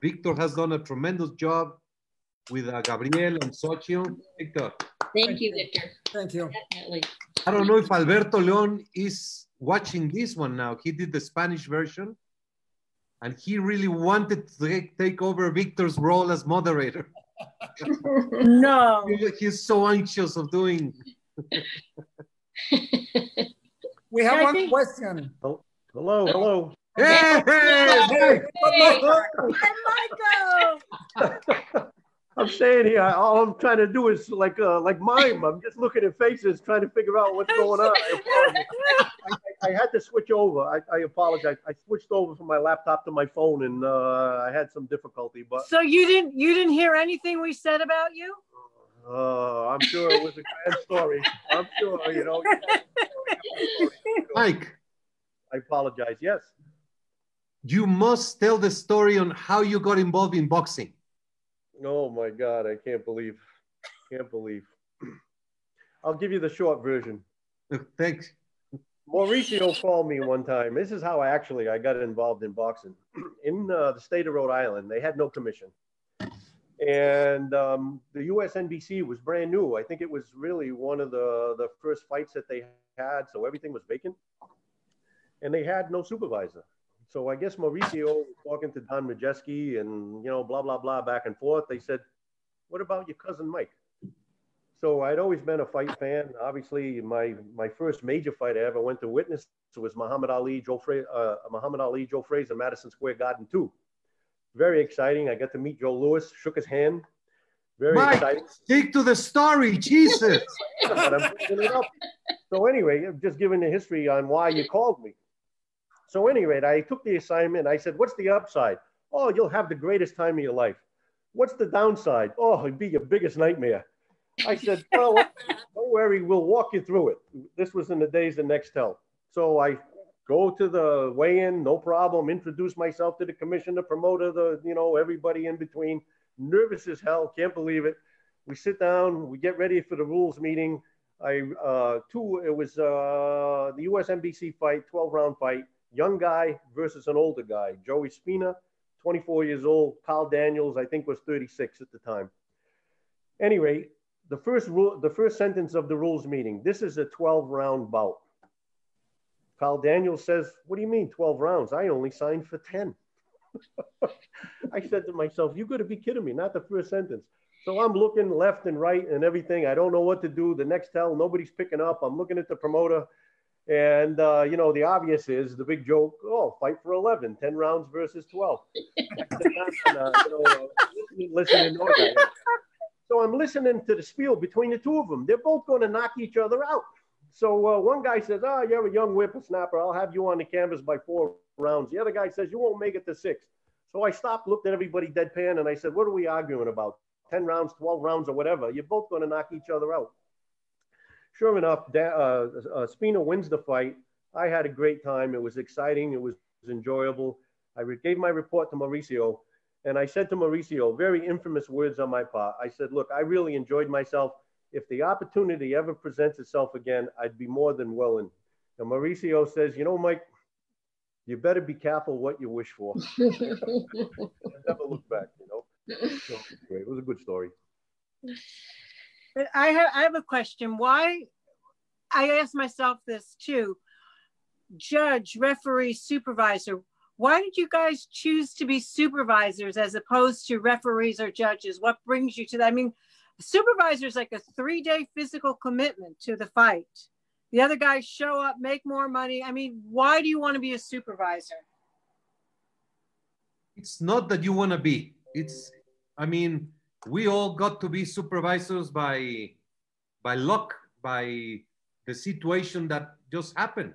Victor has done a tremendous job with Gabriel and 𝗧𝗔𝗟𝗡𝗗. Victor. Thank you, Victor. Thank you. Definitely. I don't know if Alberto Leon is watching this one now. He did the Spanish version, and he really wanted to take over Victor's role as moderator. No. He's so anxious of doing. We have one question. Oh, hello. Hey, hey, Michael. I'm saying here, all I'm trying to do is like mime. I'm just looking at faces, trying to figure out what's going on. I had to switch over. I apologize. I switched over from my laptop to my phone, and I had some difficulty. But so you didn't hear anything we said about you? I'm sure it was a grand story. I'm sure, you know. Mike, I apologize. Yes. You must tell the story on how you got involved in boxing. Oh my God, I can't believe. I'll give you the short version. Thanks. Mauricio called me one time. This is how I got involved in boxing. In the state of Rhode Island, they had no commission. And the US NBC was brand new. I think it was really one of the first fights that they had, so everything was vacant. And they had no supervisor. So I guess Mauricio was talking to Don Majeski and, you know, blah, blah, blah, back and forth. They said, what about your cousin Mike? So I'd always been a fight fan. Obviously, my first major fight I ever went to witness was Muhammad Ali, Joe Frazier, Madison Square Garden 2. Very exciting. I got to meet Joe Louis, shook his hand. Very Mike, exciting. stick to the story, Jesus. But I'm picking it up. So anyway, just giving the history on why you called me. So anyway, I took the assignment. I said, what's the upside? Oh, you'll have the greatest time of your life. What's the downside? Oh, it'd be your biggest nightmare. I said, well, don't worry, we'll walk you through it. This was in the days of Nextel. So I go to the weigh-in, no problem, introduce myself to the commissioner, promoter, everybody in between. Nervous as hell, can't believe it. We sit down, we get ready for the rules meeting. It was the US NBC fight, 12-round fight. Young guy versus an older guy. Joey Spina, 24 years old. Carl Daniels, I think, was 36 at the time. Anyway, the first sentence of the rules meeting, this is a 12-round bout. Carl Daniels says, what do you mean 12 rounds? I only signed for 10. I said to myself, you got to be kidding me, not the first sentence. So I'm looking left and right and everything. I don't know what to do. The Nextel, nobody's picking up. I'm looking at the promoter. And, the obvious is the big joke, fight for 11, 10 rounds versus 12. Listen. So I'm listening to the spiel between the two of them. They're both going to knock each other out. So one guy says, you're a young whippersnapper. I'll have you on the canvas by 4 rounds. The other guy says, you won't make it to 6. So I stopped, looked at everybody deadpan, and I said, what are we arguing about? 10 rounds, 12 rounds, or whatever. You're both going to knock each other out. Sure enough, Spina wins the fight. I had a great time. It was exciting. It was enjoyable. I gave my report to Mauricio, And I said to Mauricio, very infamous words on my part. I said, look, I really enjoyed myself. If the opportunity ever presents itself again, I'd be more than willing. And Mauricio says, you know, Mike, you better be careful what you wish for. Never look back, you know. So anyway, it was a good story. I have a question. Why, I asked myself this too, judge, referee, supervisor, why did you guys choose to be supervisors as opposed to referees or judges? What brings you to that? I mean, supervisor is like a 3-day physical commitment to the fight. The other guys show up, make more money. I mean, why do you want to be a supervisor? It's not that you want to be. It's, I mean, we all got to be supervisors by luck, by the situation that just happened.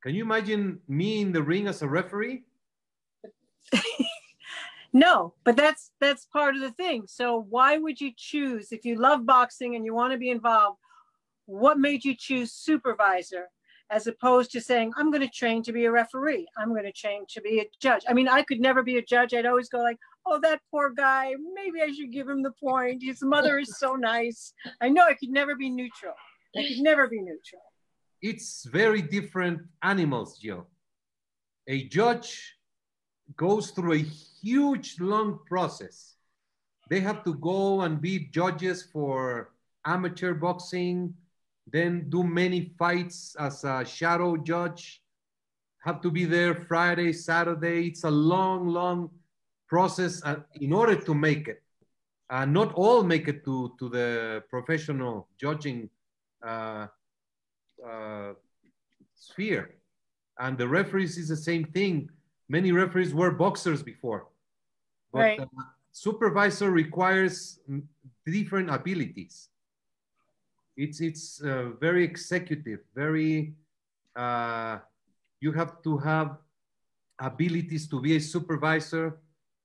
Can you imagine me in the ring as a referee? No, but that's part of the thing. So why would you choose, if you love boxing and you want to be involved, what made you choose supervisor as opposed to saying, I'm going to train to be a referee, I'm going to train to be a judge? I mean, I could never be a judge. I'd always go like, oh, that poor guy, maybe I should give him the point. His mother is so nice. I know I could never be neutral. I could never be neutral. It's very different animals, Jill. A judge goes through a huge, long process. They have to go and be judges for amateur boxing, then do many fights as a shadow judge, have to be there Friday, Saturday. It's a long, long process in order to make it. Not all make it to the professional judging sphere. And the referees is the same thing. Many referees were boxers before. But right. Supervisor requires different abilities. It's very executive, very, you have to have abilities to be a supervisor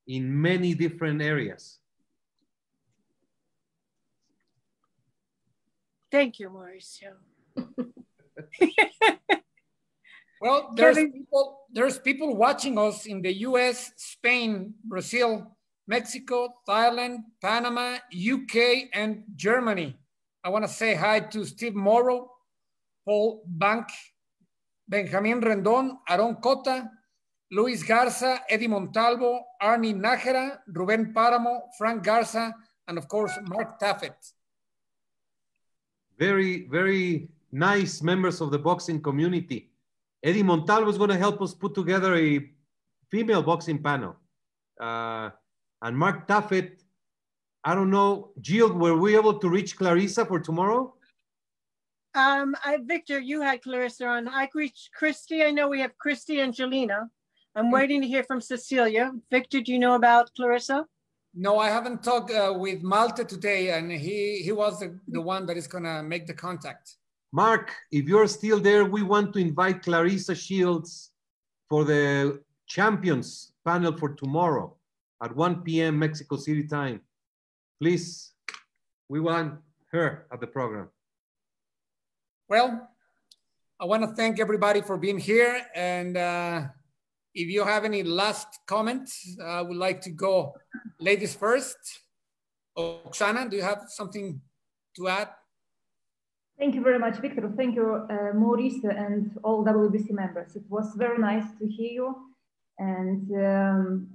in many different areas. Thank you, Mauricio. Well, there's people watching us in the US, Spain, Brazil, Mexico, Thailand, Panama, UK, and Germany. I want to say hi to Steve Morrow, Paul Bank, Benjamin Rendon, Aaron Cota, Luis Garza, Eddie Montalvo, Arnie Nájera, Ruben Páramo, Frank Garza, and of course, Mark Taffet. Very, very nice members of the boxing community. Eddie Montalvo is going to help us put together a female boxing panel. And Mark Taffet, I don't know, Jill, were we able to reach Clarissa for tomorrow? Victor, you had Clarissa on. I reached Christy. I know we have Christy and Jelena. I'm waiting to hear from Cecilia. Victor, do you know about Clarissa? No, I haven't talked with Malte today, and he was the one that is going to make the contact. Mark, if you're still there, we want to invite Clarissa Shields for the champions panel for tomorrow at 1 p.m. Mexico City time. Please, we want her at the program. Well, I want to thank everybody for being here. And if you have any last comments, I would like to go ladies first. Oksana, do you have something to add? Thank you very much, Victor. Thank you, Maurice, and all WBC members. It was very nice to hear you. And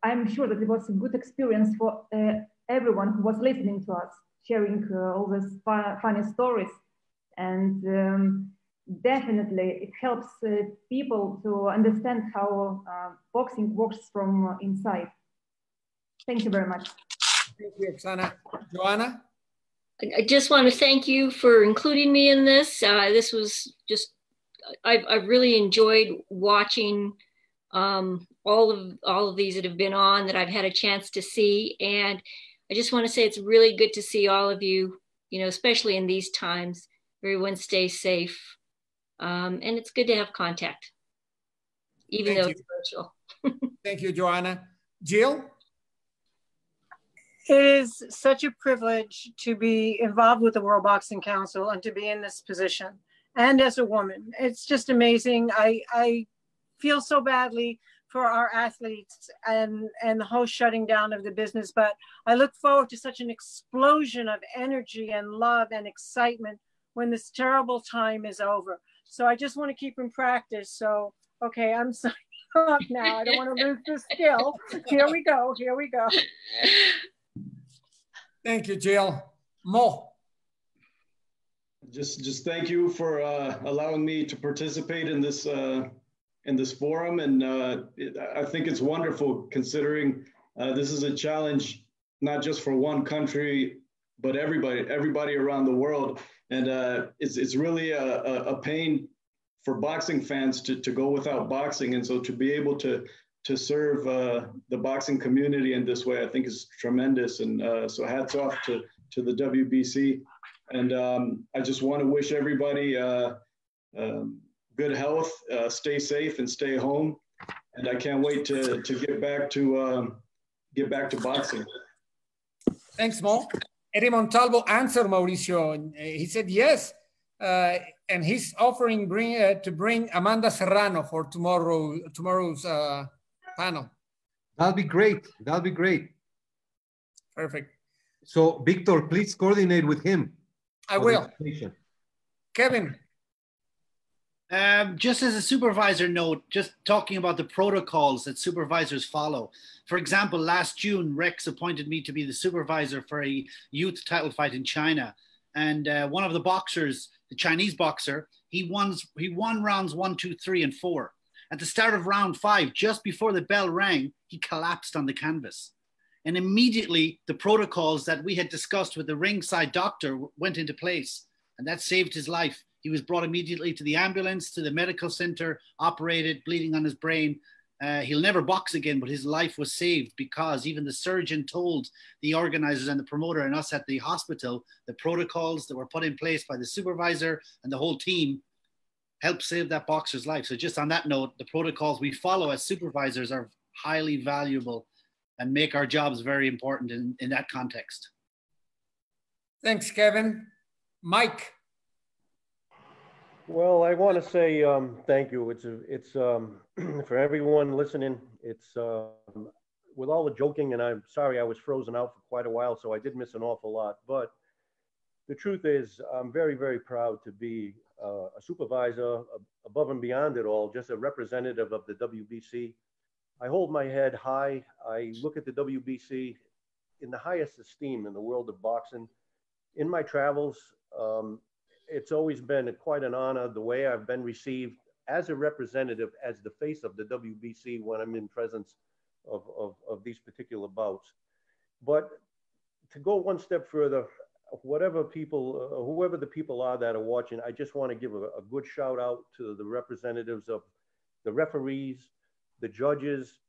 I'm sure that it was a good experience for everyone who was listening to us, sharing all these funny stories. And definitely it helps people to understand how boxing works from inside. Thank you very much. Thank you, Oksana. Joanna? I just want to thank you for including me in this. This was just, I've really enjoyed watching all of these that have been on that I've had a chance to see. And I just want to say it's really good to see all of you, you know, especially in these times. Everyone stay safe. And it's good to have contact, even though it's virtual. Thank you, Joanna. Jill? It is such a privilege to be involved with the World Boxing Council and to be in this position. And as a woman, it's just amazing. I feel so badly for our athletes and the whole shutting down of the business. But I look forward to such an explosion of energy and love and excitement when this terrible time is over. So I just want to keep in practice. So, okay, I'm signing off now. I don't want to lose the skill. Here we go. Here we go. Thank you, Jill. Mo. Just thank you for allowing me to participate in this forum, and I think it's wonderful considering this is a challenge not just for one country, but everybody around the world, and it's really a pain for boxing fans to go without boxing, and so to be able to serve the boxing community in this way, I think is tremendous, and so hats off to the WBC. And I just want to wish everybody good health, stay safe, and stay home. And I can't wait to get back to boxing. Thanks, Mo. Eddie Montalvo answered Mauricio, and he said yes, and he's offering to bring Amanda Serrano for tomorrow's panel. That'll be great. That'll be great. Perfect. So, Victor, please coordinate with him. I will. Kevin. Just as a supervisor note, just talking about the protocols that supervisors follow. For example, last June, Rex appointed me to be the supervisor for a youth title fight in China. And one of the boxers, the Chinese boxer, he won rounds 1, 2, 3, and 4. At the start of round 5, just before the bell rang, he collapsed on the canvas. And immediately the protocols that we had discussed with the ringside doctor went into place, and that saved his life. He was brought immediately to the ambulance, to the medical center, operated, bleeding on his brain. He'll never box again, but his life was saved because even the surgeon told the organizers and the promoter and us at the hospital, the protocols that were put in place by the supervisor and the whole team helped save that boxer's life. So just on that note, the protocols we follow as supervisors are highly valuable and make our jobs very important in that context. Thanks, Kevin. Mike. Well, I want to say thank you. It's for everyone listening. It's with all the joking, and I'm sorry I was frozen out for quite a while, so I did miss an awful lot. But the truth is, I'm very, very proud to be a supervisor above and beyond it all, just a representative of the WBC. I hold my head high. I look at the WBC in the highest esteem in the world of boxing. In my travels, it's always been quite an honor the way I've been received as a representative, as the face of the WBC when I'm in presence of these particular bouts. But to go one step further, whoever the people are that are watching, I just want to give a good shout out to the representatives of the referees, the judges.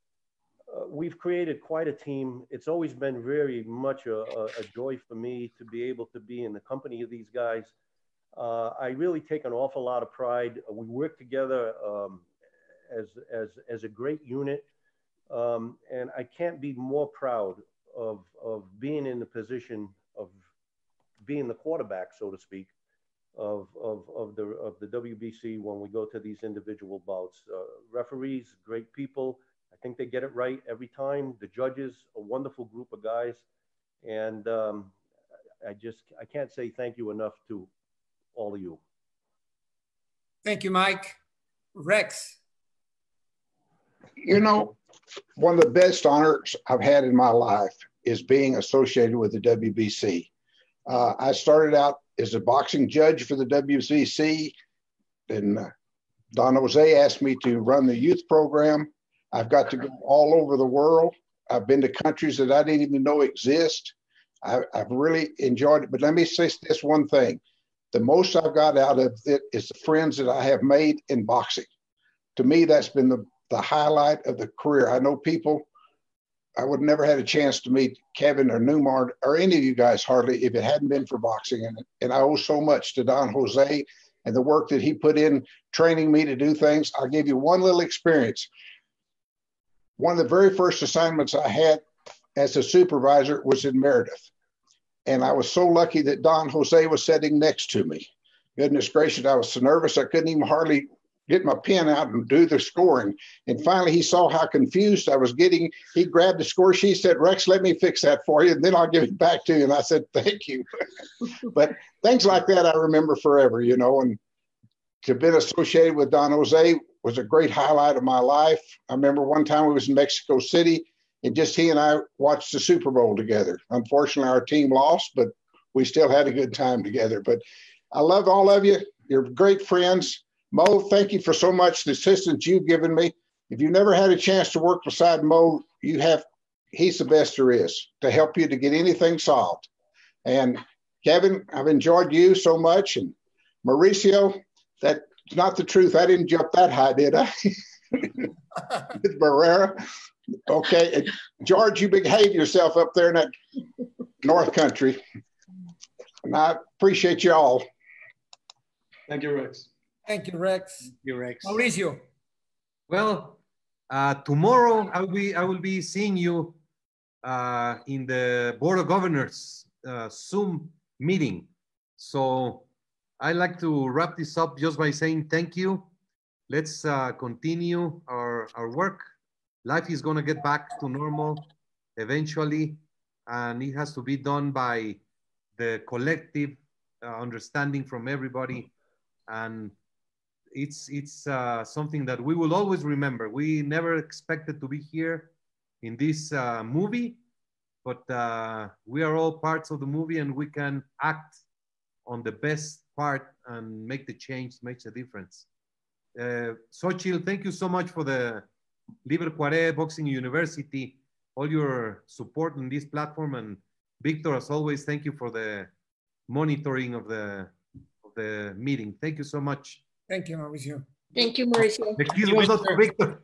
We've created quite a team. It's always been very much a joy for me to be able to be in the company of these guys. I really take an awful lot of pride. We work together as a great unit. And I can't be more proud of being in the position of being the quarterback, so to speak, of the WBC when we go to these individual bouts. Referees, great people. I think they get it right every time. The judges, a wonderful group of guys. And I can't say thank you enough to all of you. Thank you, Mike. Rex. You know, one of the best honors I've had in my life is being associated with the WBC. I started out as a boxing judge for the WBC, and Don Jose asked me to run the youth program. I've got to go all over the world. I've been to countries that I didn't even know exist. I've really enjoyed it. But let me say this one thing. The most I've got out of it is the friends that I have made in boxing. To me, that's been the highlight of the career. I know people, I would never had a chance to meet Kevin or Newmar or any of you guys hardly if it hadn't been for boxing. And I owe so much to Don Jose and the work that he put in training me to do things. I'll give you one little experience. One of the very first assignments I had as a supervisor was in Meredith. And I was so lucky that Don Jose was sitting next to me. Goodness gracious, I was so nervous I couldn't even hardly get my pen out and do the scoring. And finally, he saw how confused I was getting. He grabbed the score sheet, said, Rex, let me fix that for you, and then I'll give it back to you. And I said, thank you. But things like that I remember forever, you know, and to have been associated with Don Jose was a great highlight of my life. I remember one time we was in Mexico City, and just he and I watched the Super Bowl together. Unfortunately, our team lost, but we still had a good time together. But I love all of you. You're great friends. Mo, thank you for so much the assistance you've given me. If you never had a chance to work beside Mo, he's the best there is to help you to get anything solved. And Kevin, I've enjoyed you so much. And Mauricio, that's not the truth. I didn't jump that high, did I? With Barrera. Okay. And George, you behave yourself up there in that North Country. And I appreciate you all. Thank you, Rex. Thank you, Rex. Thank you, Rex. Mauricio. Well, tomorrow I will be seeing you in the Board of Governors Zoom meeting. So I'd like to wrap this up just by saying thank you. Let's continue our work. Life is going to get back to normal eventually, and it has to be done by the collective understanding from everybody. And it's something that we will always remember. We never expected to be here in this movie, but we are all parts of the movie, and we can act on the best part and make the change, makes a difference. 𝗧𝗔𝗟𝗡𝗗, thank you so much for the 𝗥𝗢𝗨𝗡𝗗 Boxing University, all your support on this platform. And Victor, as always, thank you for the monitoring of the meeting. Thank you so much. Thank you, Mauricio. Thank you, Mauricio. The kiss was not for Victor.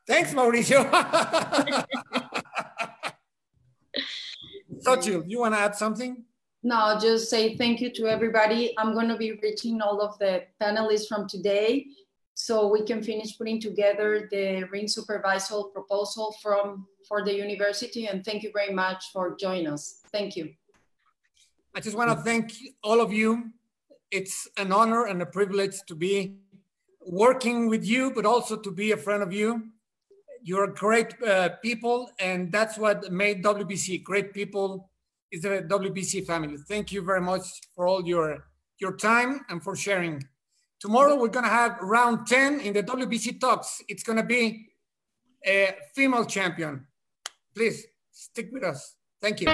Thanks, Mauricio. 𝗧𝗔𝗟𝗡𝗗, you want to add something? No, just say thank you to everybody. I'm going to be reaching all of the panelists from today so we can finish putting together the ring supervisor proposal for the university. And thank you very much for joining us. Thank you. I just want to thank all of you. It's an honor and a privilege to be working with you, but also to be a friend of you. You're great people, and that's what made WBC great people. Is the WBC family. Thank you very much for all your time and for sharing. Tomorrow we're going to have round 10 in the WBC talks. It's going to be a female champion. Please stick with us. Thank you.